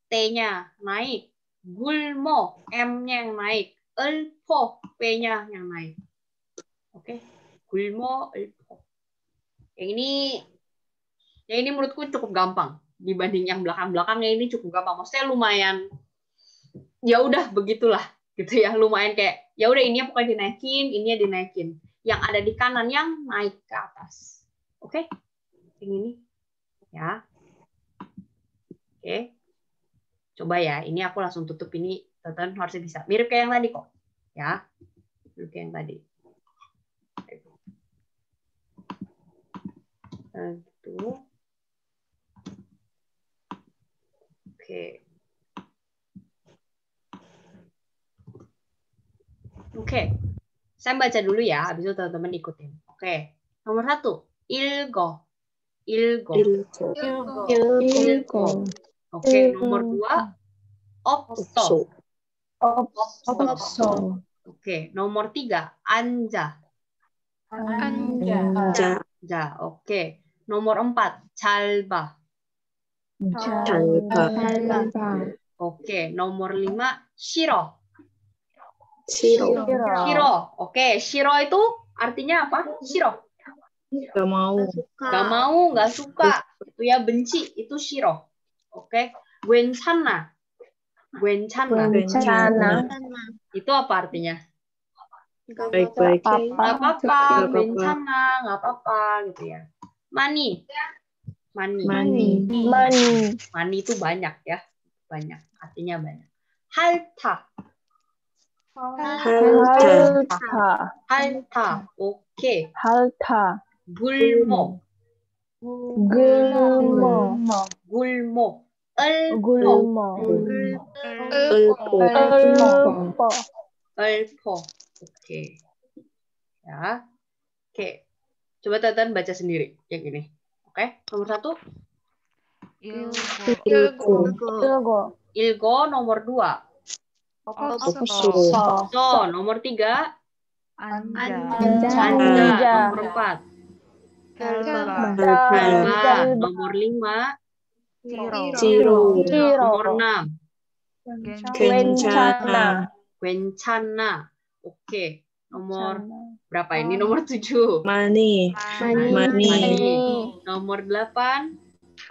T-nya naik. Gulmo, M-nya yang naik. Elpo, P-nya yang naik. Oke, Gulmo, Elpo. Yang ini menurutku cukup gampang dibanding yang belakang-belakangnya. Ini cukup gampang. Maksudnya lumayan. Ya udah begitulah, gitu ya. Lumayan kayak ya udah ini pokoknya dinaikin, ini dinaikin. Yang ada di kanan yang naik ke atas. Oke? Yang ini. Ya. Oke. Coba ya, ini aku langsung tutup ini, teman-teman harusnya bisa. Mirip kayak yang tadi kok. Ya. Mirip kayak yang tadi. Gitu. Oke. Oke. Saya baca dulu ya, habis itu teman-teman ikutin. Oke. Nomor 1, ilgo. Oke, nomor 2, opso. Oke, nomor 3, anja. Oke, nomor 4, calba. Tanpa. Oke, nomor 5, shiro. Shiro. Shiro. Oke, shiro itu artinya apa? Shiro. Gak mau. Gak mau, gak suka. Itu ya benci, itu shiro. Oke, 괜찮아. Itu apa artinya? Baik-baik. Gak apa-apa, 괜찮아, gak apa-apa gitu ya. Mani itu banyak ya. Banyak, artinya banyak. Halta. Oke. Gulmo. Elpo. Oke. Ya. Oke. Coba teman-teman baca sendiri yang ini. Oke. Nomor 1. Ilgo. Nomor 2. So. Nomor 3. Anja. Nomor 4. Nomor 5. Shiro. Nomor 6. 괜찮아. Oke. Nomor berapa ini? Nomor 7. Mani. Nomor 8.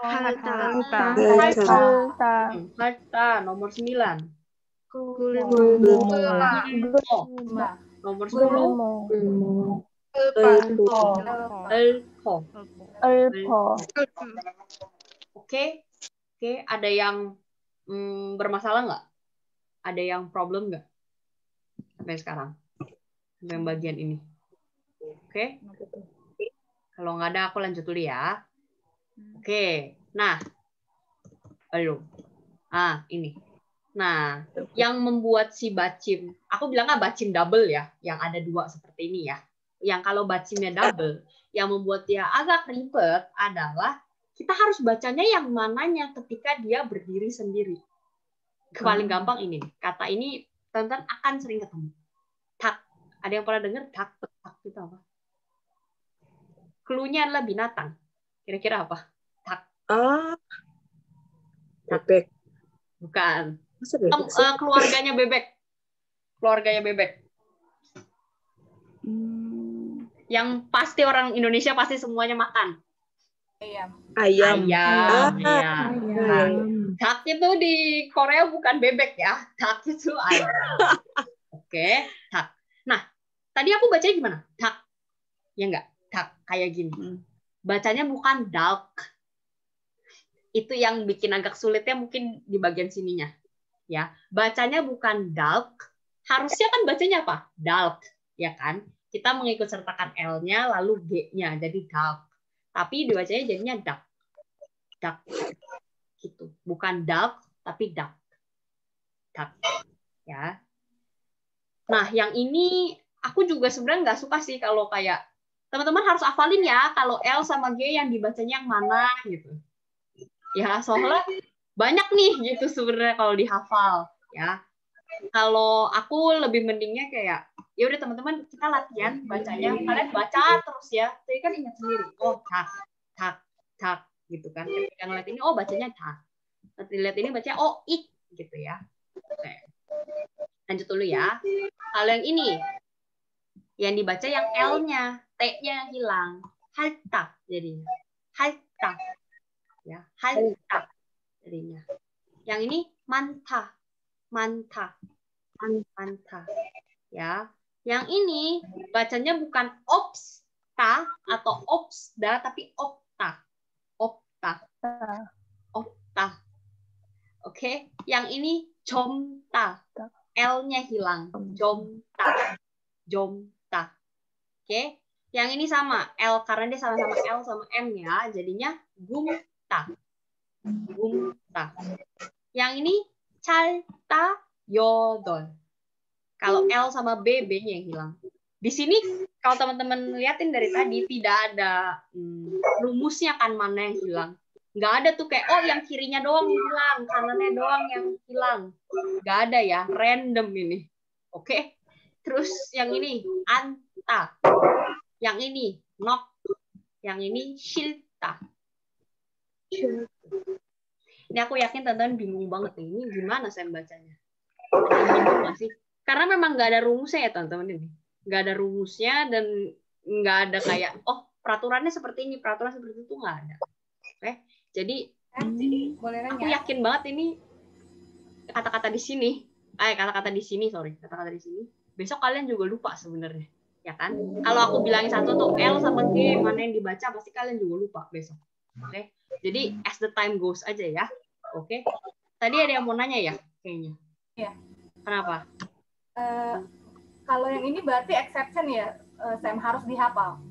Harta. Nomor 9. Nomor 10. Elpo. Oke. Ada yang bermasalah nggak? Ada yang problem nggak? Sampai sekarang. Sampai yang bagian ini. Oke. Kalau nggak ada, aku lanjut dulu ya. Oke. Nah. Ayo. Ini. Nah, yang membuat si bacim, aku bilangnya bacim double ya, yang ada 2 seperti ini ya. Yang kalau bacimnya double, yang membuat dia agak ribet adalah kita harus bacanya yang mananya ketika dia berdiri sendiri. Paling gampang ini. Kata ini teman-teman akan sering ketemu. Tak. Ada yang pernah dengar tak itu apa? Cluenya adalah binatang. Kira-kira apa? Tak. Bebek. Bukan. Keluarganya bebek. Yang pasti orang Indonesia pasti semuanya makan. Ayam. Dak itu di Korea bukan bebek ya. Dak itu ayam. Oke, dak. Nah, tadi aku bacanya gimana? Dak. Ya enggak? Dak kayak gini. Bacanya bukan duck. Itu yang bikin agak sulitnya mungkin di bagian sininya. Ya, bacanya bukan duck. Harusnya kan bacanya apa? Duck, ya kan? Kita mengikut sertakan L-nya lalu G-nya jadi duck. Tapi dibacanya jadinya duck. Duck. Gitu. Bukan duck tapi duck. Duck. Ya. Nah, yang ini aku juga sebenarnya nggak suka sih kalau kayak teman-teman harus hafalin ya kalau L sama G yang dibacanya yang mana gitu. Ya, soalnya banyak nih gitu sebenarnya kalau dihafal ya. Kalau aku lebih mendingnya kayak ya udah teman-teman kita latihan bacanya, kalian baca terus ya. Jadi kan ingat sendiri. Oh, tak gitu kan. Ketika ngeliat ini oh bacanya tak. Nanti lihat ini bacanya oh ik gitu ya. Oke. Lanjut dulu ya. Kalau yang ini yang dibaca yang L-nya, T-nya hilang. Halta jadinya. Halta. Ya, halta jadinya. Yang ini manta. Ya. Yang ini bacanya bukan opsta atau opsda tapi opta. Oke, yang ini jomta. L-nya hilang. Jomta. Oke. Yang ini sama L karena dia sama-sama L sama M ya, jadinya gumta. Yang ini calta yodol. Kalau L sama B, B-nya yang hilang. Di sini kalau teman-teman liatin dari tadi tidak ada rumusnya kan mana yang hilang. Nggak ada tuh kayak oh yang kirinya doang yang hilang, kanannya doang yang hilang. Nggak ada ya, random ini. Oke. Terus yang ini anta. Yang ini nok. Yang ini shilta. Ini aku yakin teman-teman bingung banget nih. Ini gimana saya bacanya? Bingung nggak sih? Karena memang nggak ada rumusnya ya teman-teman ini. Nggak ada rumusnya dan nggak ada kayak, oh peraturannya seperti ini, peraturan seperti itu nggak ada. Oke, jadi boleh aku nanya? yakin banget ini kata-kata di sini, kata-kata di sini, kata-kata di sini. Besok kalian juga lupa sebenarnya, ya kan? Kalau aku bilangin satu tuh L sama G mana yang dibaca, pasti kalian juga lupa besok. Oke, jadi as the time goes aja ya. Oke, tadi ada yang mau nanya ya, kayaknya. Iya. Kenapa? Kalau yang ini berarti exception ya, Sam, harus dihafal.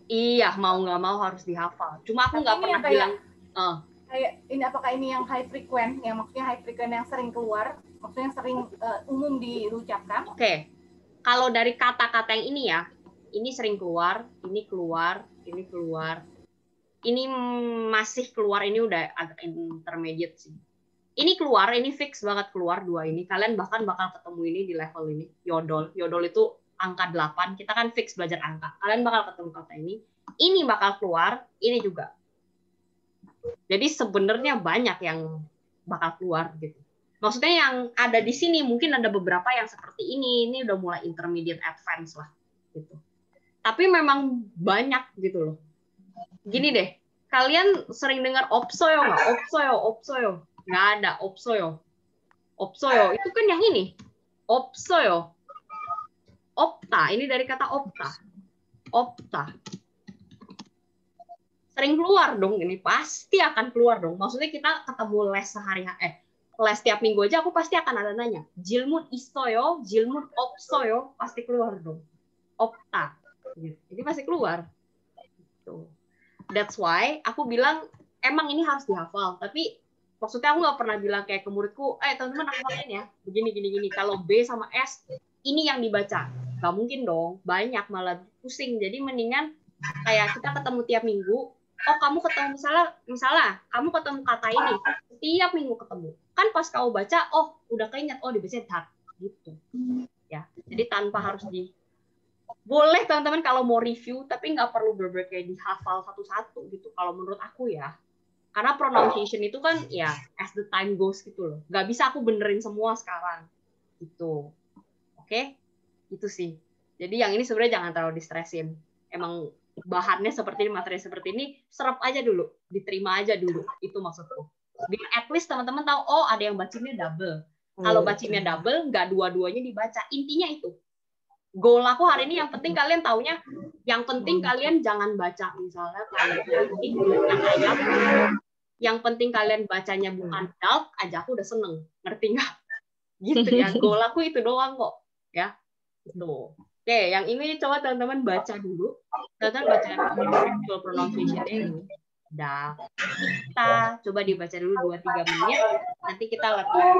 Iya, mau nggak mau harus dihafal. Cuma aku nggak pernah bilang. Kayak ini apakah ini yang high frequent, yang maksudnya high frequent yang sering keluar, maksudnya sering umum diucapkan? Oke. Kalau dari kata-kata yang ini ya, ini sering keluar, ini keluar, ini keluar. Ini masih keluar, ini udah agak intermediate sih. Ini keluar, ini fix banget keluar dua ini. Kalian bahkan bakal ketemu ini di level ini. Yodol. Yodol itu angka 8. Kita kan fix belajar angka. Kalian bakal ketemu kata ini. Ini bakal keluar, ini juga. Jadi sebenarnya banyak yang bakal keluar gitu. Maksudnya yang ada di sini mungkin ada beberapa yang seperti ini udah mulai intermediate advance lah gitu. Tapi memang banyak gitu loh. Gini deh, kalian sering dengar opsoyo nggak? Opsoyo. Nggak ada opsoyo. Opsoyo itu kan yang ini. Opsoyo. Opta, ini dari kata opta. Opta. Sering keluar dong, ini pasti akan keluar dong. Maksudnya kita ketemu les sehari-hari, les tiap minggu aja aku pasti akan ada nanya. Jilmud istoyo, jilmud opsoyo, pasti keluar dong. Opta. Jadi pasti keluar. Gitu. That's why aku bilang emang ini harus dihafal. Tapi maksudnya aku nggak pernah bilang kayak ke muridku, teman-teman hafalin ya, begini. Kalau B sama S, ini yang dibaca. Gak mungkin dong, banyak malah pusing. Jadi mendingan kayak kita ketemu tiap minggu, kamu ketemu misalnya kamu ketemu kata ini setiap minggu ketemu, kan pas kamu baca udah keinget dibaca dak gitu ya. Jadi tanpa harus boleh teman-teman kalau mau review, tapi nggak perlu bener-bener kayak dihafal satu-satu gitu kalau menurut aku ya, karena pronunciation itu kan ya as the time goes gitu loh, nggak bisa aku benerin semua sekarang gitu. Oke, itu sih. Jadi yang ini sebenarnya jangan terlalu distresin, emang bahannya seperti ini, materi seperti ini, serap aja dulu, diterima aja dulu, itu maksudku. Biar at least teman-teman tahu, ada yang bacanya double. Kalau bacanya double, nggak dua-duanya dibaca. Intinya itu. Goal aku hari ini yang penting kalian taunya, yang penting kalian jangan baca misalnya kayak yang penting kalian bacanya bukan dark aja, aku udah seneng, ngerti nggak? Gitu ya. Goal aku itu doang kok, ya. Gitu. Oke, yang ini coba teman-teman baca dulu. Teman-teman baca actual pronunciation ini. Dah. Kita coba dibaca dulu 2-3 menit. Nanti kita latihan.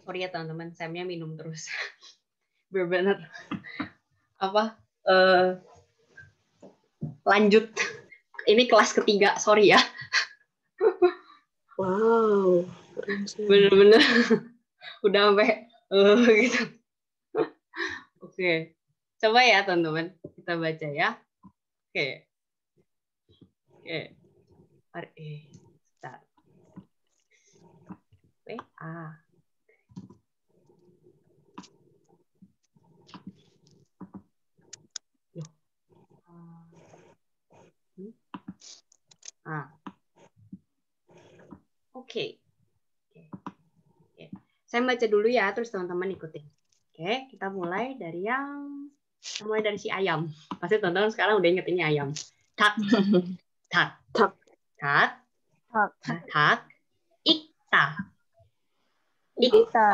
Sorry ya teman-teman, Samnya minum terus. Bener-bener apa? Lanjut. Ini kelas ketiga, sorry ya. Wow. Bener-bener udah sampai gitu. Oke. Coba ya teman-teman, kita baca ya. Oke. Start. A. Oke. Saya baca dulu ya, terus teman-teman ikutin. Oke, kita mulai dari si ayam. Pasti teman-teman sekarang udah inget ini ayam. Tak, tak, tak, tak, tak, ikta, ikta,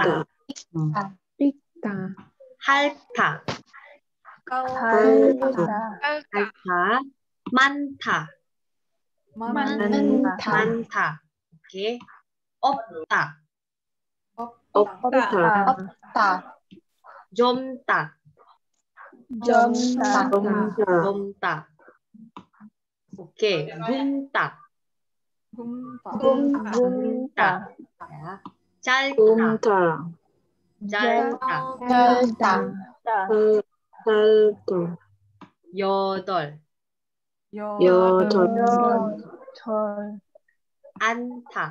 halta, halta, manta, manta. Oke, opta, Opta. jomta, jomta. Oke, gumta, gumta. Ya. Calta, jalta, yodol, anta,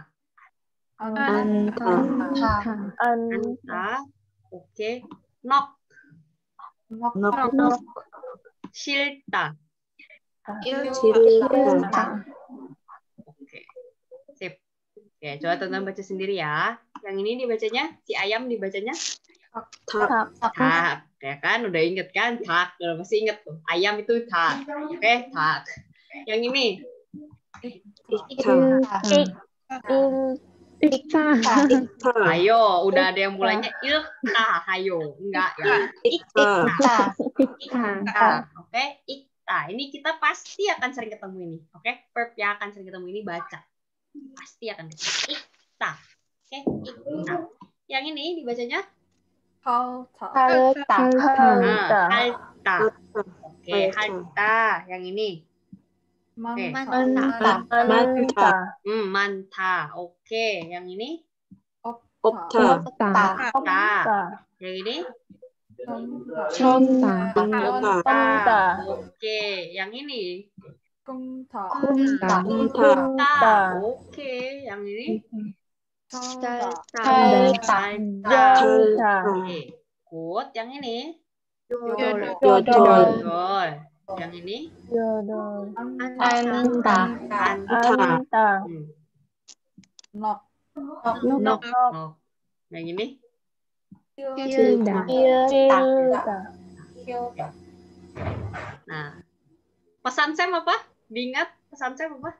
anta. Oke, nok, silta. Oke, sip. Oke, coba teman-teman baca sendiri ya. Yang ini dibacanya, si ayam dibacanya tak. Ya kan, udah inget kan? Tak, udah pasti inget tuh. Ayam itu tak. Oke, tak. Yang ini ayo, udah ada yang mulainya ilta, ayo. Enggak ya. Ikta. Oke, ikta. Ini kita pasti akan sering ketemu ini. Oke, verb yang akan sering ketemu ini baca. Pasti akan ketemu. Ikta. Oke, ikta. Yang ini dibacanya Halta. halta. Oke, halta. Yang ini manta. Oke, yang ini Opta. yang ini Somta. Oke, yang ini Kumta. Oke, yang ini Salta. Oke, good. Yang ini Yodol. Yang ini Anta. Nok. Nok. Yang ini Hilda. nah, pesan Sam apa? Diingat pesan Sam apa?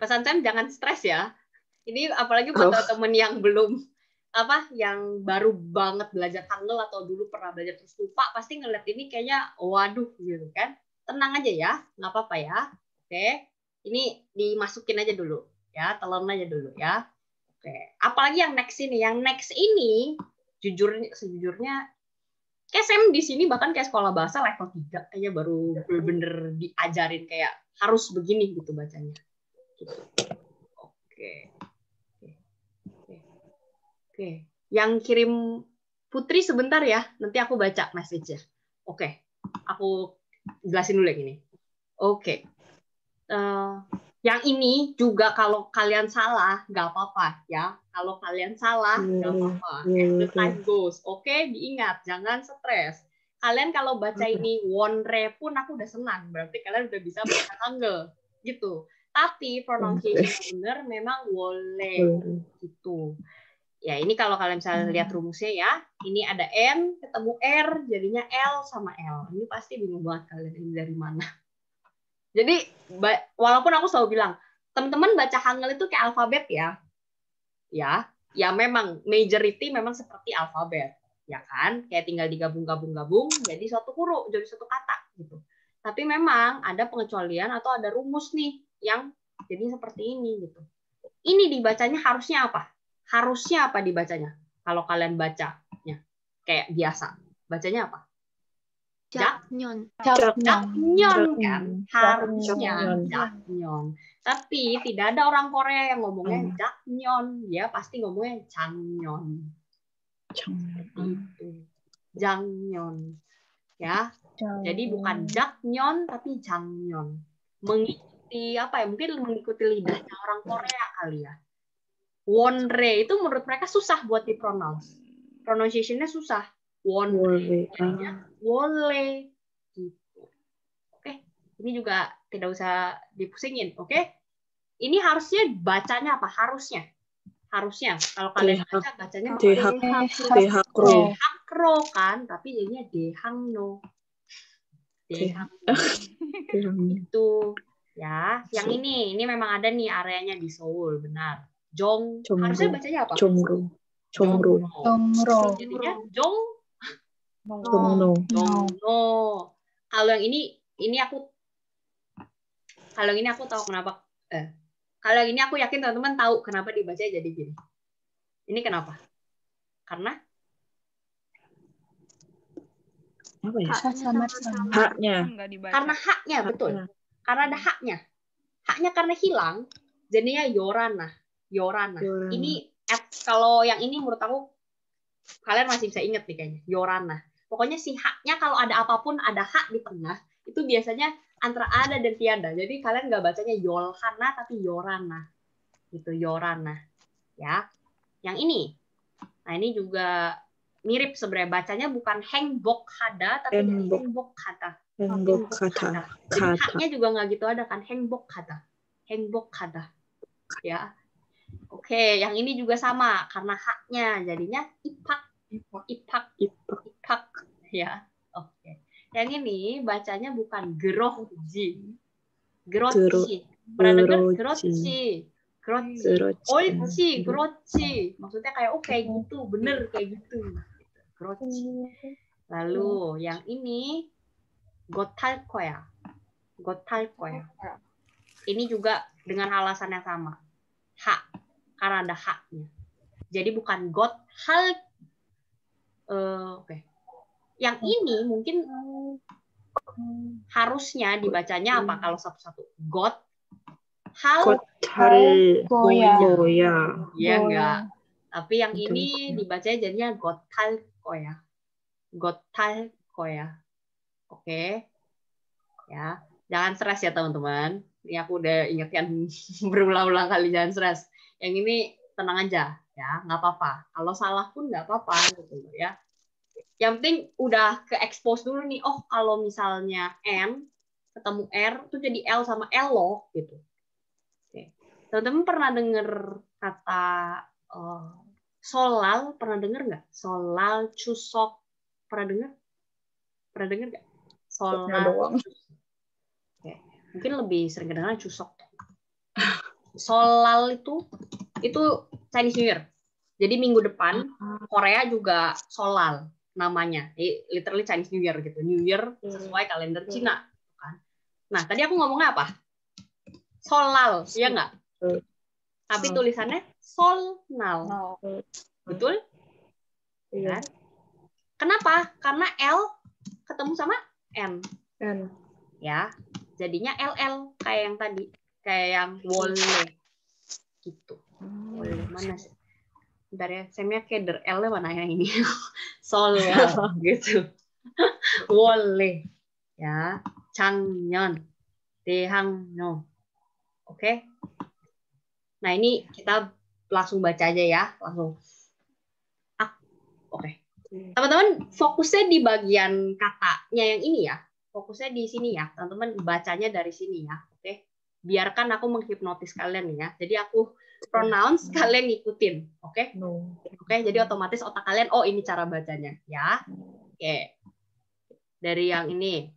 Pesan Sam jangan stres ya. Ini apalagi buat teman-teman yang belum yang baru banget belajar Hangul atau dulu pernah belajar terus lupa, pasti ngeliat ini kayaknya waduh gitu kan. Tenang aja ya, nggak apa-apa ya. Oke, ini dimasukin aja dulu ya, telan aja dulu ya. Oke, apalagi yang next ini. Yang next ini sejujurnya kayak Sam di sini bahkan kayak sekolah bahasa level 3 kayaknya baru bener-bener diajarin kayak harus begini gitu bacanya. Gitu. Oke. Yang kirim Putri sebentar ya, nanti aku baca message-nya. Oke, aku jelasin dulu yang ini. Oke. Yang ini juga kalau kalian salah, nggak apa-apa ya. Kalau kalian salah, nggak apa-apa. As the time goes. Oke, diingat, jangan stres. Kalian kalau baca ini wonre pun aku udah senang. Berarti kalian udah bisa baca Hangul. Gitu. Tapi pronunciation benar memang wole. Gitu. Ya, ini kalau kalian misalnya lihat rumusnya ya. Ini ada N, ketemu R, jadinya L sama L. Ini pasti bingung banget kalian ini dari mana. Jadi, walaupun aku selalu bilang, teman-teman baca Hangul itu kayak alfabet ya. Ya memang majority memang seperti alfabet, ya kan? Kayak tinggal digabung-gabung jadi suatu huruf, jadi suatu kata gitu. Tapi memang ada pengecualian atau ada rumus nih yang jadi seperti ini gitu. Ini dibacanya harusnya apa? Harusnya apa dibacanya? Kalau kalian bacanya kayak biasa, bacanya apa? Jaknyon. Jaknyon kan? Harusnya Jaknyon. jaknyon. Tapi tidak ada orang Korea yang ngomongnya jaknyon. Dia pasti ngomongnya jangnyon. Itu. Jangnyon. Ya. Jadi bukan jaknyon tapi jangnyon. Mengikuti apa ya? Mungkin mengikuti lidahnya orang Korea kali ya. Wonre itu menurut mereka susah buat dipronounce. Pronunciation-nya susah. Wonre. Wole. Gitu. Oke. Ini juga tidak usah dipusingin. Oke. Ini harusnya bacanya apa? Harusnya. Kalau kalian bacanya Dehakro. Dehakro kan, tapi jadinya dehangno. Itu ya. Yang ini memang ada nih areanya di Seoul, benar. Harusnya bacanya apa? Jongro. Jadinya Jongno. Kalau yang ini aku tahu kenapa. Kalau yang ini aku yakin teman-teman tahu kenapa dibaca jadi gini. Ini kenapa? Karena apa ya? Haknya. Karena haknya, betul. Karena ada haknya. Haknya karena hilang, jadinya yorana. Ini kalau yang ini menurut aku kalian masih bisa ingat nih kayaknya. Yorana. Pokoknya si haknya kalau ada apapun ada hak di tengah, itu biasanya antara ada dan tiada. Jadi kalian nggak bacanya yolhana tapi yorana. Gitu, yorana. Ya. Yang ini. Nah, ini juga mirip sebenarnya, bacanya bukan hengbok-hada tapi hengbok-hata. Jadi haknya juga nggak gitu ada kan, hengbok-hada. Ya. Oke, yang ini juga sama karena haknya jadinya ipak. Ya. Oke. Yang ini bacanya bukan geroji. Pernah dengar geroji? 옳지, 그렇지. Maksudnya kayak kayak gitu, bener kayak gitu. 그렇지. Lalu yang ini got할 거야. Ini juga dengan alasan yang sama. Hak, karena ada haknya. Jadi bukan got할. Oke. Yang ini mungkin harusnya dibacanya apa kalau satu-satu? Gothal Goya. Iya enggak. Tapi yang ini dibacanya jadinya gothal koya. Oke. Ya. Jangan stres ya teman-teman. Ini aku udah ingatkan berulang-ulang kali jangan stres. Yang ini tenang aja ya, nggak apa-apa. Kalau salah pun nggak apa-apa gitu ya. Yang penting udah ke expose dulu nih. Oh, kalau misalnya N ketemu R itu jadi L sama L loh gitu. Teman-teman pernah dengar kata solal? Pernah dengar nggak? Solal, cusok. Pernah dengar? Nggak? Solal, cusok. Oke. Mungkin lebih sering kedengaran cusok. Solal itu Chinese New Year. Jadi minggu depan Korea juga solal namanya. Literally Chinese New Year gitu. New Year sesuai kalender Cina. Nah, tadi aku ngomongnya apa? Solal, iya nggak? Tapi tulisannya solnal. Betul? Iya. Kenapa? Karena L ketemu sama N. Ya. Jadinya LL kayak yang tadi. Kayak yang wole. Gitu. Wole. Mana sih? Bentar ya. Saya keder. L-nya mana yang ini? Solnal. Gitu. Wole. Ya. Changyeon. Daehangno. Oke? Nah, ini kita langsung baca aja ya, langsung. Oke. Teman-teman, fokusnya di bagian katanya yang ini ya. Fokusnya di sini ya. Teman-teman bacanya dari sini ya. Oke. Biarkan aku menghipnotis kalian ya. Jadi aku pronounce, kalian ngikutin. Oke? Oke, jadi otomatis otak kalian, oh ini cara bacanya ya. Oke. Dari yang ini.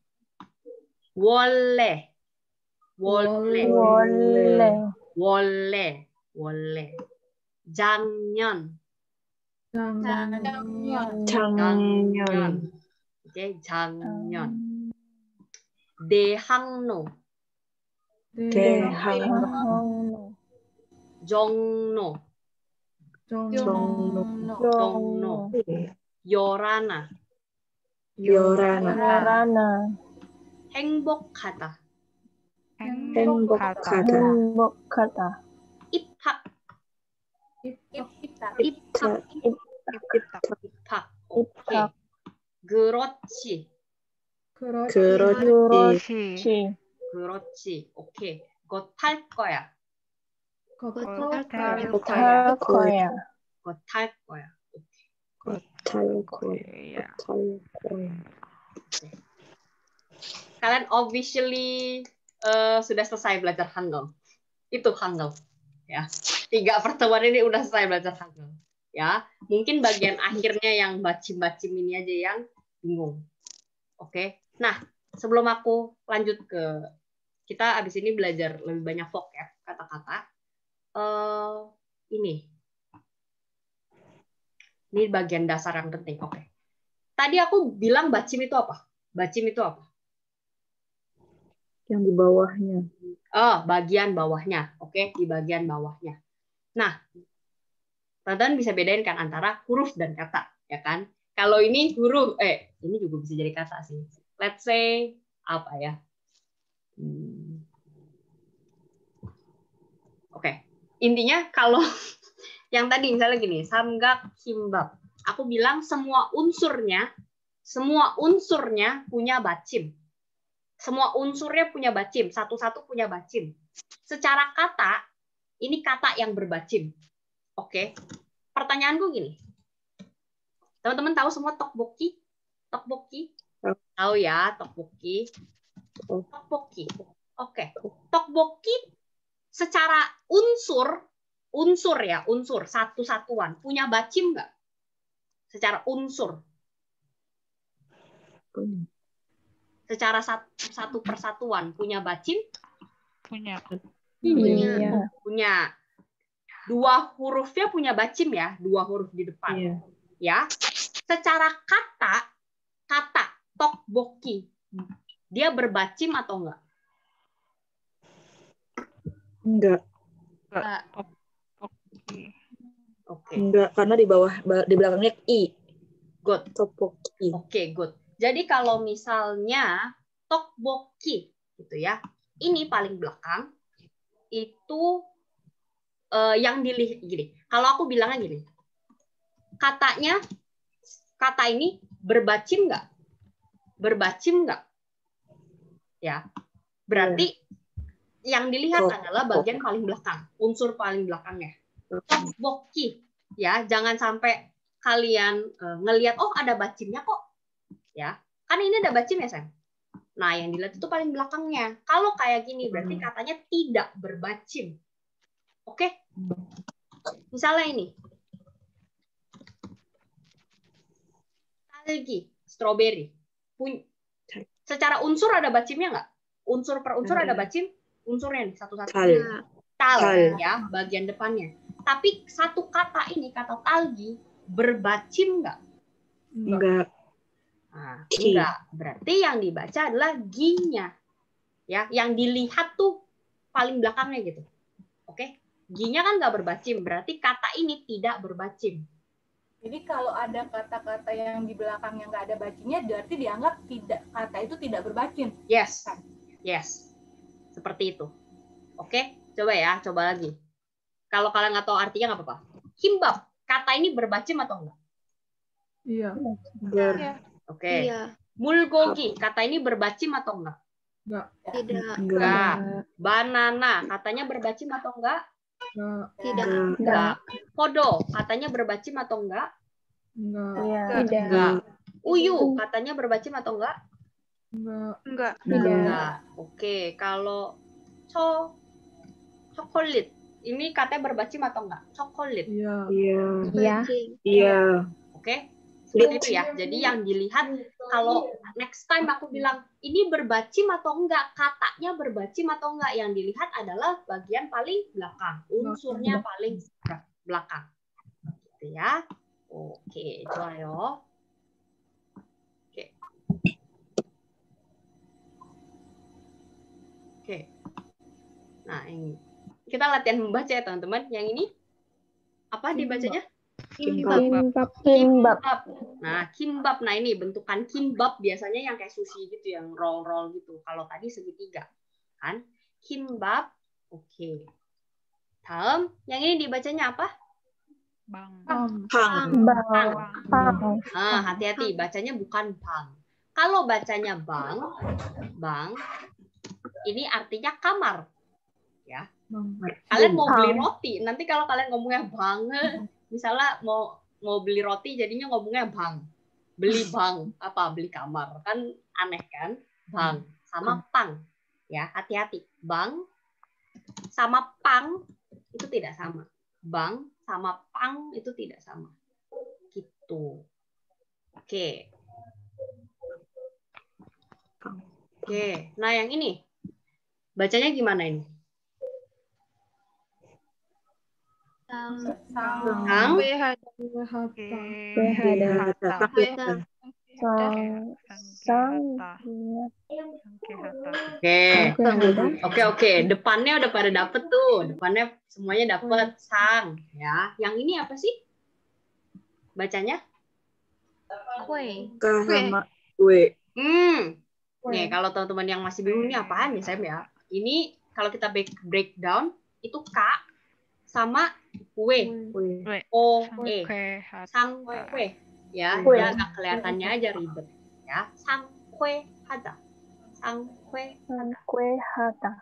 Wole. Jangyeon. Oke, Jangyeon. Daehangno. 정로, 정로. 정로, 열하나, 열하나. 열하나. 행복하다, 행복하다. 행복하다. 입학, 입학. 입학. 입학. 오케이. 입학. 그렇지, 그렇지. 그렇지. 그렇지. 오케이. 곧 탈 거야, 곧탈 할 거야. 곧 탈 거야. 탈 거야. Kalian officially sudah selesai belajar Hangul. Itu Hangul. Ya. 3 pertemuan ini udah selesai belajar Hangul. Ya. Mungkin bagian akhirnya yang bacim-bacim ini aja yang bingung. Oke. Nah, sebelum aku lanjut ke kita abis ini belajar lebih banyak vocab, kata-kata. Ini bagian dasar yang penting. Oke. Tadi aku bilang bacim itu apa? Bacim itu apa? Yang di bawahnya. Bagian bawahnya. Oke, di bagian bawahnya. Nah, teman-teman bisa bedain kan antara huruf dan kata, ya kan? Kalau ini huruf, ini juga bisa jadi kata sih. Let's say apa ya? Oke. Intinya kalau yang tadi misalnya gini, samgak kimbab. Aku bilang semua unsurnya punya bacim. Semua unsurnya punya bacim, satu-satu punya bacim. Secara kata, ini kata yang berbacim. Oke. Pertanyaanku gini. Teman-teman tahu semua tteokbokki? Tteokbokki? Tahu ya, tteokbokki. Tteokbokki. Oke. Tteokbokki secara unsur satu-satuan punya bacim nggak? Secara unsur. Secara satu persatuan punya bacim? Punya. Punya. 2 hurufnya punya bacim ya, 2 huruf di depan. Iya. Ya. Secara kata tteokbokki dia berbacim atau enggak? Enggak. Oke. Enggak, karena di belakangnya i. Good. Tteokbokki. Oke, good. Jadi kalau misalnya tteokbokki gitu ya. Ini paling belakang itu yang dilihat gini. Kalau aku bilangnya gini. Kata ini berbacim nggak? Berbacim nggak? Ya. Berarti yang dilihat adalah bagian paling belakang, unsur paling belakangnya. Tteokbokki. Ya, jangan sampai kalian ngelihat ada bacimnya kok. Ya. Kan ini ada bacim ya, Sam? Nah, yang dilihat itu paling belakangnya. Kalau kayak gini berarti katanya tidak berbacim. Oke? Misalnya ini. Talgi, strawberry. Secara unsur ada bacimnya nggak? Unsur per unsur ada bacim? Unsurnya nih satu-satu. Tal ya, bagian depannya. Tapi satu kata ini, kata talgi, berbacim nggak? Enggak. Nah, enggak. Berarti yang dibaca adalah ginya. Ya, yang dilihat tuh paling belakangnya gitu. Oke? Ginya kan nggak berbacim, berarti kata ini tidak berbacim. Jadi kalau ada kata-kata yang di belakangnya nggak ada bacimnya, berarti dianggap kata itu tidak berbacim. Yes. Seperti itu. Oke, coba lagi. Kalau kalian nggak tahu artinya nggak apa-apa. Kimbab, kata ini berbacim atau enggak? Iya. Oke. Iya. Mulgogi, kata ini berbacim atau enggak? Enggak. Banana, katanya berbacim atau enggak? Enggak. Podo, katanya berbacim atau enggak? Enggak. Uyu, katanya berbacim atau enggak? Enggak. Oke, kalau chocolate, ini katanya berbacim atau enggak? Chocolate. Iya. Oke. Seperti itu ya. Jadi yang dilihat kalau next time aku bilang ini berbacim atau enggak, katanya berbacim atau enggak, yang dilihat adalah bagian paling belakang, unsurnya paling belakang. Gitu ya. Oke, 좋아요. Oke. Nah, ini. kita latihan membaca ya teman-teman. Yang ini apa dibacanya? Kimbap. Nah, kimbap. Nah, ini bentukan kimbap biasanya yang kayak sushi gitu, yang roll-roll gitu. Kalau tadi segitiga, kan? Kimbap. Oke. Dalam, yang ini dibacanya apa? Bang. Bang. Nah, hati-hati, bacanya bukan bang. Kalau bacanya bang, ini artinya kamar. Ya. Kalian mau beli roti, nanti kalau kalian ngomongnya bang, misalnya mau beli roti jadinya ngomongnya bang. Beli bang, apa? Beli kamar. Kan aneh kan? Bang sama pang. Ya, hati-hati. Bang sama pang itu tidak sama. Bang sama pang itu tidak sama. Gitu. Oke. Nah yang ini bacanya gimana ini? Oke. Depannya udah pada dapet tuh. Depannya semuanya dapet sang. Ya. Yang ini apa sih? Bacanya? Kue. Nih, kalau teman-teman yang masih bingung ini apaan ya, Sam ya? Ini kalau kita breakdown itu K sama kue. O-E. Sang kue. Ya, dia agak kelihatannya aja ribet. Ya, sang kue hada. Sang kue hada.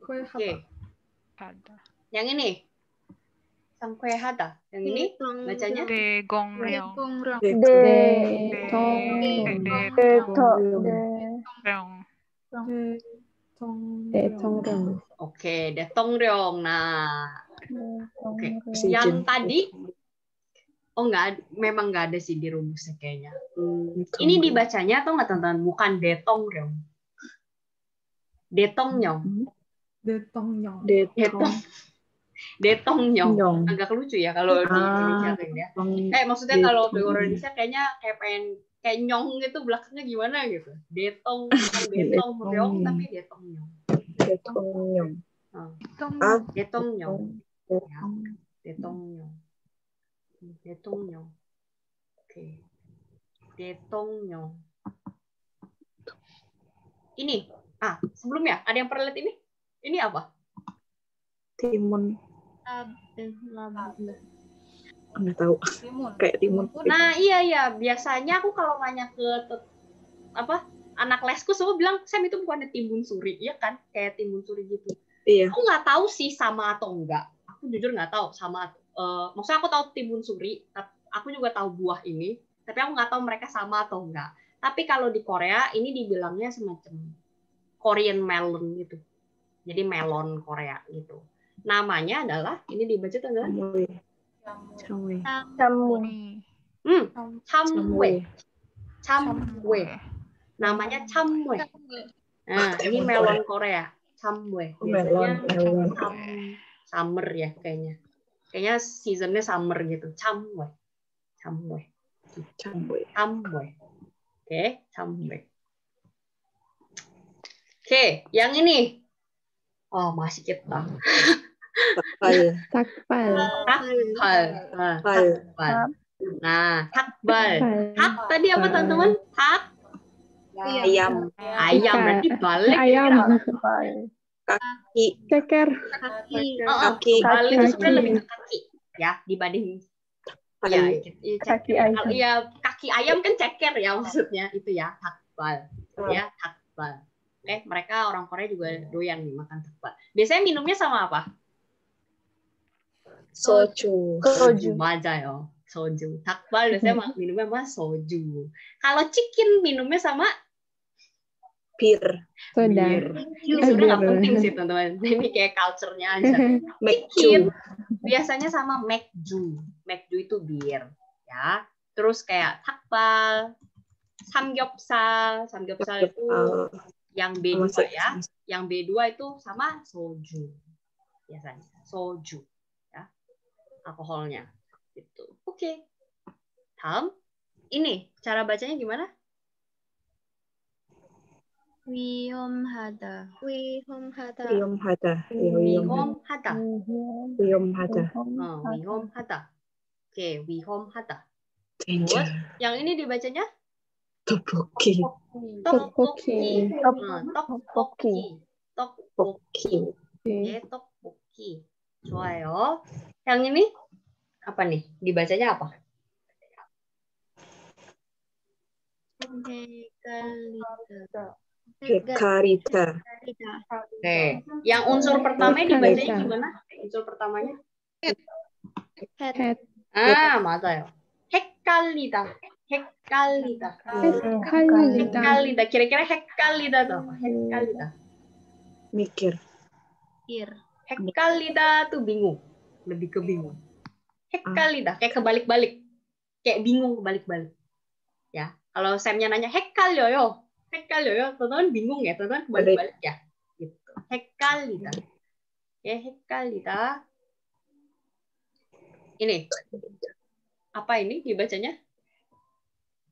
Oke. Yang ini. Sang kue hada. Yang ini bacanya? Oke, detongryong. Nah, oke. Yang tadi, memang nggak ada sih di rumusnya kayaknya. Ini dibacanya atau nggak teman-teman? Bukan detongryong. Detongnyong. Agak lucu ya kalau di Indonesia ya. Maksudnya kalau di Indonesia kayaknya kayak nyong gitu belakangnya gimana gitu. Detongryong tapi detongnyong. Detongnyong. Ya. Detongnyong. Oke. Detongnyong. Ini. Sebelumnya ada yang pernah lihat ini? Ini apa? Timun. Nggak tahu. Kayak timun. Nah, iya. Biasanya aku kalau nanya ke anak lesku semua bilang, Sam itu bukannya timun suri, iya kan? Kayak timun suri gitu. Iya. Aku nggak tahu sih sama atau enggak. Aku jujur nggak tahu sama. Maksudnya aku tahu timun suri, aku juga tahu buah ini, tapi aku nggak tahu mereka sama atau enggak. Tapi kalau di Korea ini dibilangnya semacam Korean melon gitu. Jadi melon Korea gitu. Namanya adalah ini dibaca tuh adalah chamwe. Namanya chamwe. Nah, ini melon Korea, chamwe. Biasanya summer ya kayaknya. Kayaknya seasonnya summer gitu. Chamwe. Oke, chamwe. Oke, yang ini. Oh, masih kita. Takbal. Nah, takbal. Hak tadi apa teman-teman? Hak? Ayam. Berarti balik. Kaki. Ceker. Kaki. Balik itu sebenarnya lebih ke kaki ya dibanding kaki ayam kan ceker ya maksudnya itu ya takbal. Ya, takbal. Mereka orang Korea juga doyan nih makan takbal. Biasanya minumnya sama apa? Soju. 맞아요. Soju. Takbal biasanya minumnya sama soju. Kalau chicken minumnya sama Bir. Bir. Ini sebenarnya nggak penting sih teman-teman. Ini kayak culture-nya aja. Chicken biasanya sama 맥주. 맥주 itu bir, ya. Terus kayak takbal, samgyeopsal itu yang B2 ya. Yang B2 itu sama soju. Biasanya soju, ya. Alkoholnya gitu. Oke. Dalam ini cara bacanya gimana? 위험하다. 위험하다. 위험하다. 예, 위험하다. 위험하다. 위험하다. 위험하다. Oke, 위험하다. Danger. Good. Yang ini dibacanya 떡볶이. 떡볶이. 떡볶이. 떡볶이. 떡볶이. 떡볶이. 좋아요. Yang ini apa nih? Dibacanya apa? 헤카리타. Oke. Yang unsur pertama dibacanya gimana? Unsur pertamanya? head. 맞아요. 헷갈리다. 헷갈리다. 헷갈리다. 헷갈리다. Kira-kira 헷갈리다 itu apa? 헷갈리다. mikir. 헷갈리다 tuh bingung. Lebih ke bingung. 헷갈리다. Kayak kebalik-balik. Kayak bingung kebalik-balik. Ya. Kalau Sam-nya nanya 헷갈려요. 헷갈려요. Teman-teman bingung ya. Teman-teman kebalik-balik ya. Gitu. 헷갈리다. Ya, 헷갈리다. Ini. Apa ini dibacanya?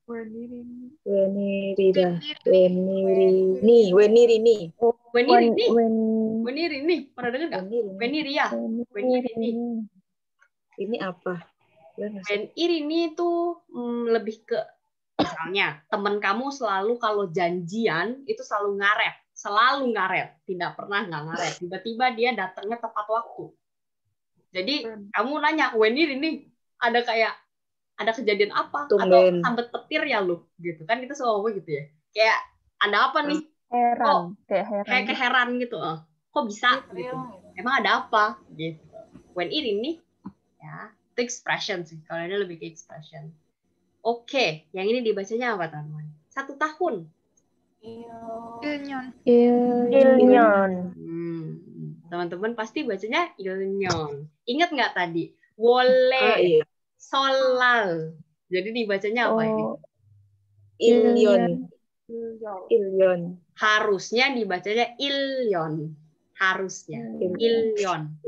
Wenirida. Wenirini. Wenirini. Wenirini. Wenirini. Pernah dengar nggak? Weniria. Wenirini. Ini apa? Wenirini itu lebih ke misalnya teman kamu selalu kalau janjian itu selalu ngaret, tidak pernah nggak ngaret. Tiba-tiba dia datangnya tepat waktu. Jadi kamu nanya, Wenirini ada kejadian apa? Tumben. Atau sambet petir ya lu, gitu kan kita selalu gitu ya. Kayak ada apa nih? Heran, kayak heran gitu. Kok bisa gitu? Emang ada apa? Gitu. Wenirini ya, itu expression sih. Kalau ini lebih ke expression. Oke, yang ini dibacanya apa teman-teman? 1 tahun. Ilnyon. Teman-teman pasti bacanya ilnyon. Ingat nggak tadi? Wole, solal. Jadi dibacanya apa ini? Ilyon. Harusnya dibacanya ilyon. Harusnya. Ilyon.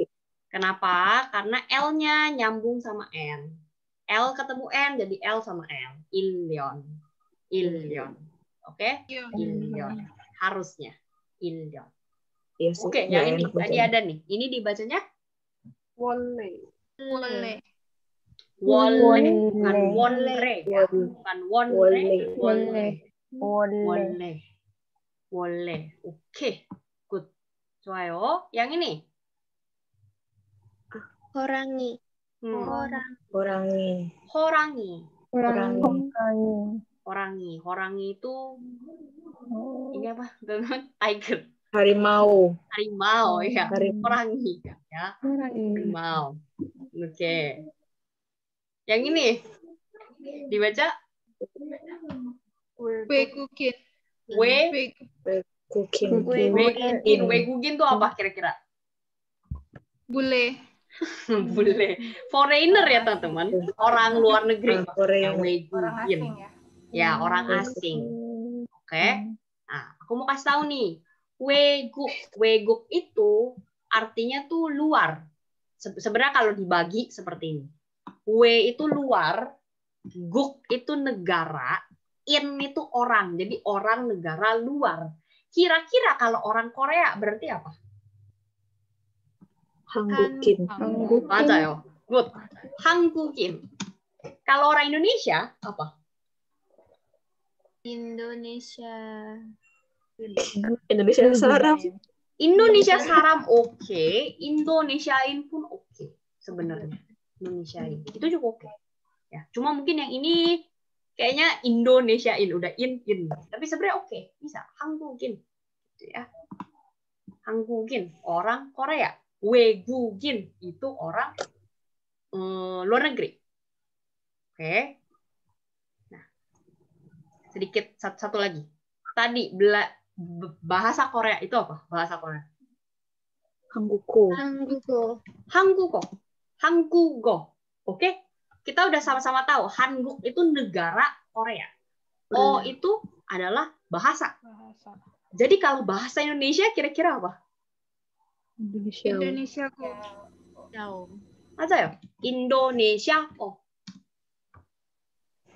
Kenapa? Karena L-nya nyambung sama N. L ketemu N jadi L sama L. Ilyon. Ilyon. Oke? Ilyon. Harusnya. Ilyon. Yes, Oke, yang ini tadi ada nih. Ini dibacanya Wole. Wole. Bukan wonre. Bukan wonre. Wole. Oke. Good. 좋아요. Yang ini. 호랑이. Horangi itu ini apa? Tiger. Harimau Ya. Horangi ya. Harimau. Oke. Yang ini dibaca 외국인. Wegugin tuh apa kira-kira? bule. Foreigner ya teman-teman. Orang luar negeri. Orang asing ya. Ya, orang asing. Oke. Nah, aku mau kasih tahu nih. Weguk itu artinya tuh luar. Sebenarnya kalau dibagi seperti ini. We itu luar, guk itu negara, in itu orang. Jadi orang negara luar. Kira-kira kalau orang Korea berarti apa? 한국인. 맞아요. Good. 한국인. Kalau orang Indonesia apa? Indonesia 사람. Indonesia saram oke. Indonesiain pun oke sebenarnya. Indonesiain. Itu juga oke. Ya, cuma mungkin yang ini kayaknya Indonesiain udah in. Tapi sebenarnya oke, bisa 한국인. Gitu ya. 한국인 orang Korea. 외국인 itu orang luar negeri. Oke. Nah, sedikit satu lagi. Tadi bahasa Korea itu apa? Bahasa Korea. 한국어. Oke? Kita udah sama-sama tahu Hanguk itu negara Korea. Oh, itu adalah bahasa. Jadi kalau bahasa Indonesia kira-kira apa? Indonesia 맞아요. Indonesia.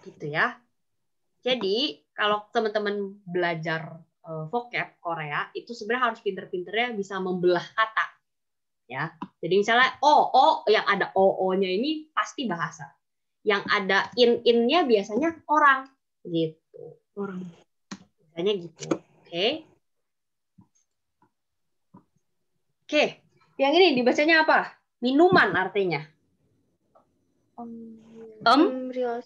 Gitu ya. Jadi, kalau teman-teman belajar vocab Korea itu sebenarnya harus pinter-pinternya bisa membelah kata. Ya. Jadi misalnya yang ada o-nya ini pasti bahasa. Yang ada in-nya biasanya orang gitu. Orang. Biasanya gitu. Oke. Oke, yang ini dibacanya apa? Minuman artinya. Embryos.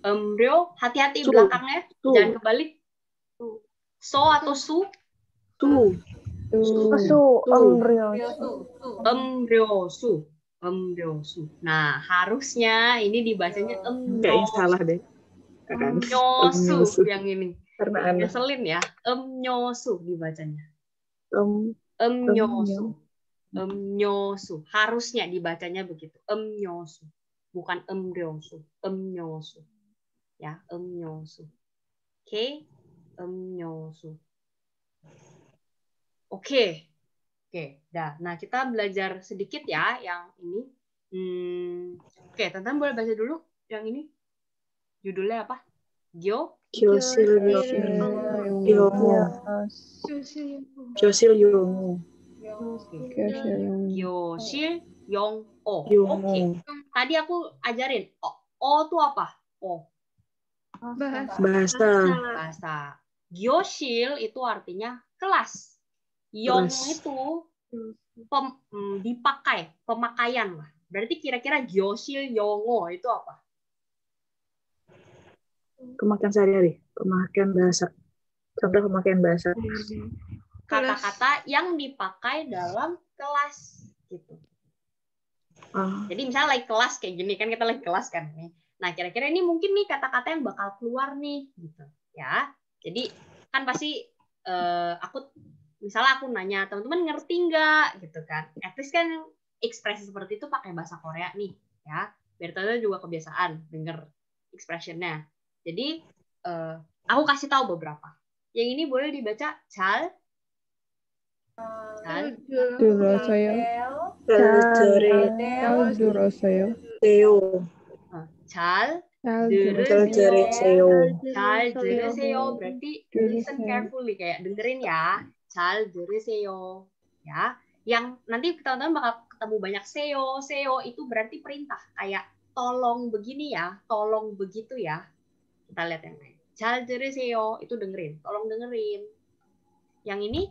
Embryo, hati-hati Su. belakangnya, Su. jangan kebalik. So atau su? Embryosu. Nah, harusnya ini dibacanya Kayaknya salah deh. Kan? emnyosu yang ini. Karena aneh. Ngeselin ya. Emnyosu dibacanya. Em- Emnyosu. Harusnya dibacanya begitu. Emnyosu. Bukan embryosu. Emnyosu. Ya, emnyosu. Oke. Emnyosu. Oke. Dah. Nah, kita belajar sedikit ya yang ini. Oke, teman-teman boleh baca dulu yang ini. Judulnya apa? Kyosil Yongo. Gyosil Yong-o. Yongo. Oke. Tadi aku ajarin. O itu apa? O. Bahasa. Gyosil itu artinya kelas. Yong Kelas. itu dipakai, pemakaian lah. Berarti kira-kira Gyosil Yongo itu apa? Pemakaian sehari-hari. Pemakaian bahasa. Contoh pemakaian bahasa. Kata-kata yang dipakai dalam kelas gitu. Jadi misalnya lagi kelas kayak gini kan, kita lagi kelas kan. Nah, kira-kira ini mungkin nih kata-kata yang bakal keluar nih gitu ya. Jadi kan pasti misalnya aku nanya, teman-teman ngerti nggak gitu kan. At least kan ekspresi seperti itu pakai bahasa Korea nih ya. Biar teman-teman juga kebiasaan denger expression-nya. Jadi aku kasih tahu beberapa. Yang ini boleh dibaca 잘 들으세요. berarti listen carefully, kayak dengerin ya. 잘 들으세요. Ya. Yang nanti teman-teman bakal ketemu banyak seo itu berarti perintah, kayak tolong begini ya, tolong begitu ya. Kita lihat yang lain. 잘 들으세요 itu dengerin, tolong dengerin. Yang ini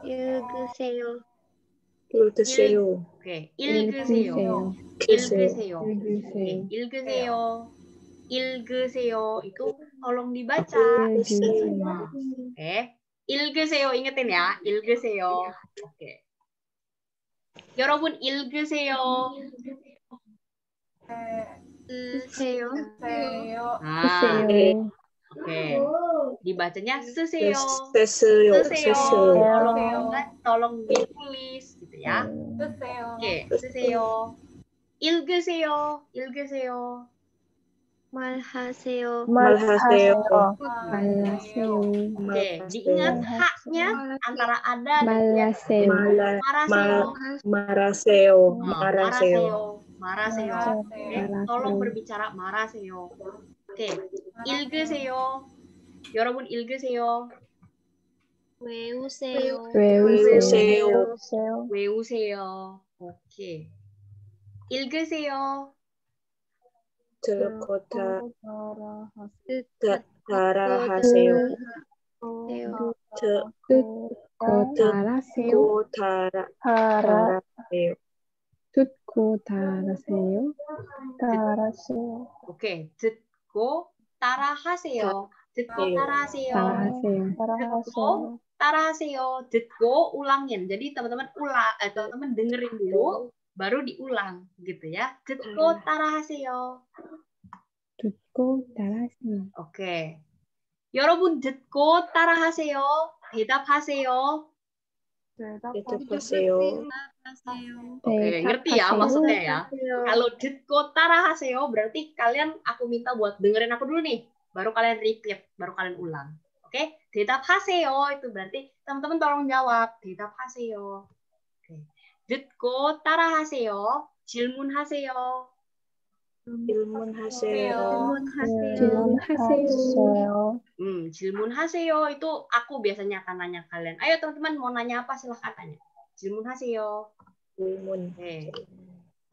읽으세요. 오케이. 읽으세요. 읽으세요 itu tolong dibaca. Oke. 읽으세요 ingetin ya. 읽으세요. Oke. 여러분 읽으세요. Oke. Dibacanya 쓰세요. Tolong ditulis gitu ya. Oke, 쓰세요. 읽으세요. 말하세요. Oke, diingat haknya antara ada dan tidak. Maraseo. Oke, tolong berbicara maraseo. Oke, 읽으세요. 여러분 읽으세요. 외우세요. 오케이. 읽으세요. 달아하세요. 오케이. 듣고 따라하세요. 따라하세요. 듣고 ulangin. Jadi teman-teman teman-teman dengerin dulu, baru diulang gitu ya. 듣고 따라하세요. 오케이. 여러분 듣고 따라하세요. 대답하세요. Oke, ngerti ya maksudnya ya. Kalau 듣고 따라하세요 berarti kalian aku minta buat dengerin aku dulu nih. Baru kalian repeat, baru kalian ulang. Oke? 대답하세요 itu berarti teman-teman tolong jawab. 대답하세요. 오케이. 듣고 따라하세요. 질문하세요. 질문하세요. 질문하세요. 질문하세요 itu aku biasanya akan nanya kalian. Ayo teman-teman mau nanya apa silahkan tanya. 질문하세요. 질문.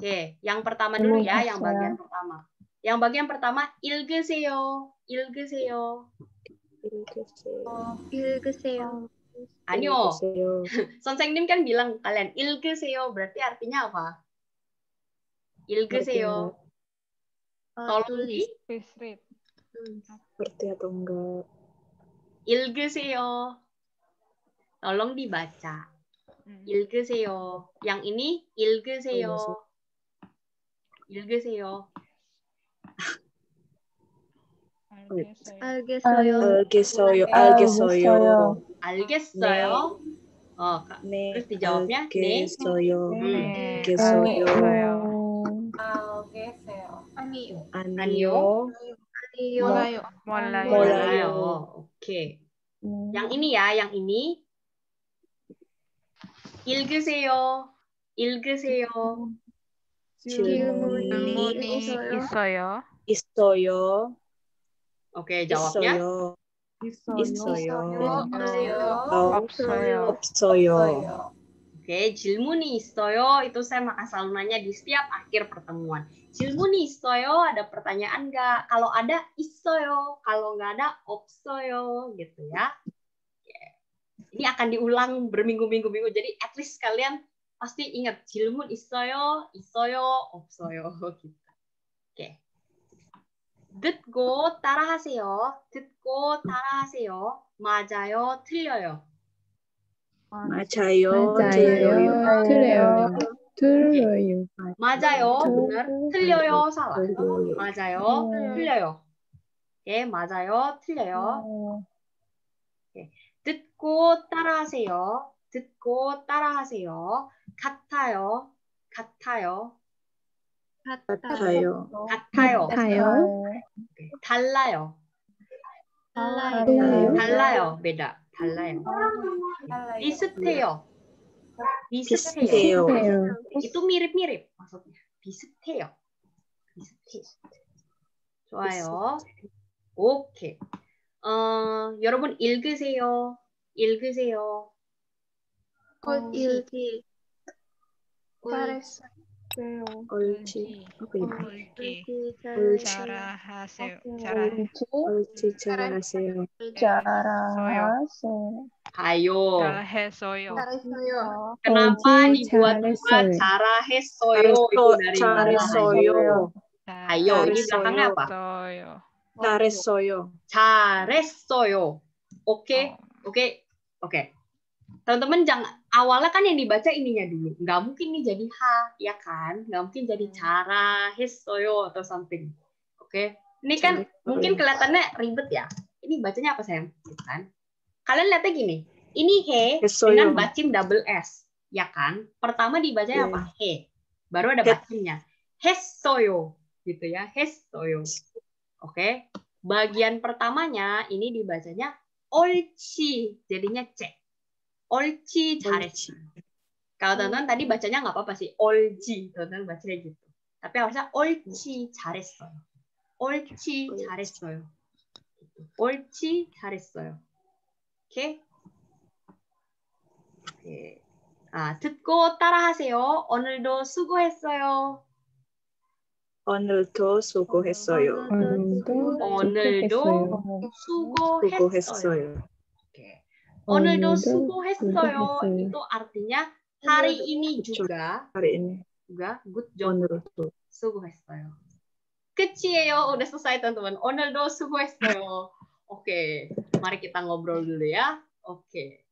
Oke, yang pertama dulu ya, yang bagian pertama. Yang bagian pertama 읽으세요. 읽으세요. 읽으세요. 아니요. 읽으세요. 선생님 kan bilang kalian 읽으세요 berarti artinya apa? 읽으세요. Tolong di Seperti atau enggak? 읽으세요. Tolong dibaca. 읽으세요. Yang ini 읽으세요. 읽으세요. 알겠어요. 알겠어요. 알겠어요. 알겠어요. 네. terus dijawabnya 네. 알겠어요. 알겠어요. 알겠어요. 아니요. 아니요. 몰라요. 몰라요. Oke. Yang ini ya, yang ini. 읽으세요. 읽으세요. 질문이 있어요. 있어요. Oke, jawabnya. 있어요. 없어요. 없어요. Oke, 질문이 있어요. Itu saya akan selalu nanya di setiap akhir pertemuan. 질문이 있어요, ada pertanyaan nggak? Kalau ada, 있어요. Kalau nggak ada, 없어요. Gitu ya. Ini akan diulang berminggu-minggu. Jadi at least kalian pasti ingat 질문 있어요, 없어요. Gitu. Oke. 듣고 따라하세요. 듣고 따라하세요. 맞아요, 틀려요. 맞아요. 틀려요. 맞아요, benar. 틀려요, salah. 틀려요. 맞아요, 틀려요. 오케이, 맞아요, 틀려요. 오케이. 듣고 따라하세요. 듣고 따라하세요. 같아요. 같아요. 같아요. 오케이. 달라요. 달라요. beda. 달라요. 비슷해요. 비슷해요. itu mirip-mirip maksudnya. 비슷해요. 좋아요. 오케이. 여러분 읽으세요. 읽기. 옳지. 잘하세요. 옳지. 잘하세요. ayo. 잘했어요. Kenapa dibuat dua 잘했어요 itu dari mana? 잘했어요. Ayo, ini belakangnya apa? 잘했어요. 잘했어요. Oke. Teman-teman jangan awalnya kan yang dibaca ininya dulu. Nggak mungkin nih jadi H, ya kan? Nggak mungkin jadi 잘했어요 atau something. Oke. Ini kan mungkin kelihatannya ribet ya. Ini bacanya apa sayang? Kan? Kalian lihatnya gini. Ini he dengan bacim double S, ya kan? Pertama dibacanya apa? He. Baru ada bacimnya. 했어요. Gitu ya. 했어요. Oke. Bagian pertamanya ini dibacanya 옳지. Jadinya C. 옳지 잘했어. Kalau teman-teman tadi bacanya nggak apa-apa sih. 옳지. teman-teman bacanya gitu. Tapi harusnya 옳지 잘했어요. 옳지 잘했어요. 옳지 잘했어요. 오케이? 오케이. 듣고 따라하세요. 오늘도 수고했어요. 오늘도 수고했어요. Oke. 오늘도 수고했어요. Itu artinya hari ini juga. Hari ini. Juga good job. 오늘도 수고했어요. 끝이에요. Udah selesai teman-teman. 오늘도 수고했어요. Oke. Mari kita ngobrol dulu ya. Oke.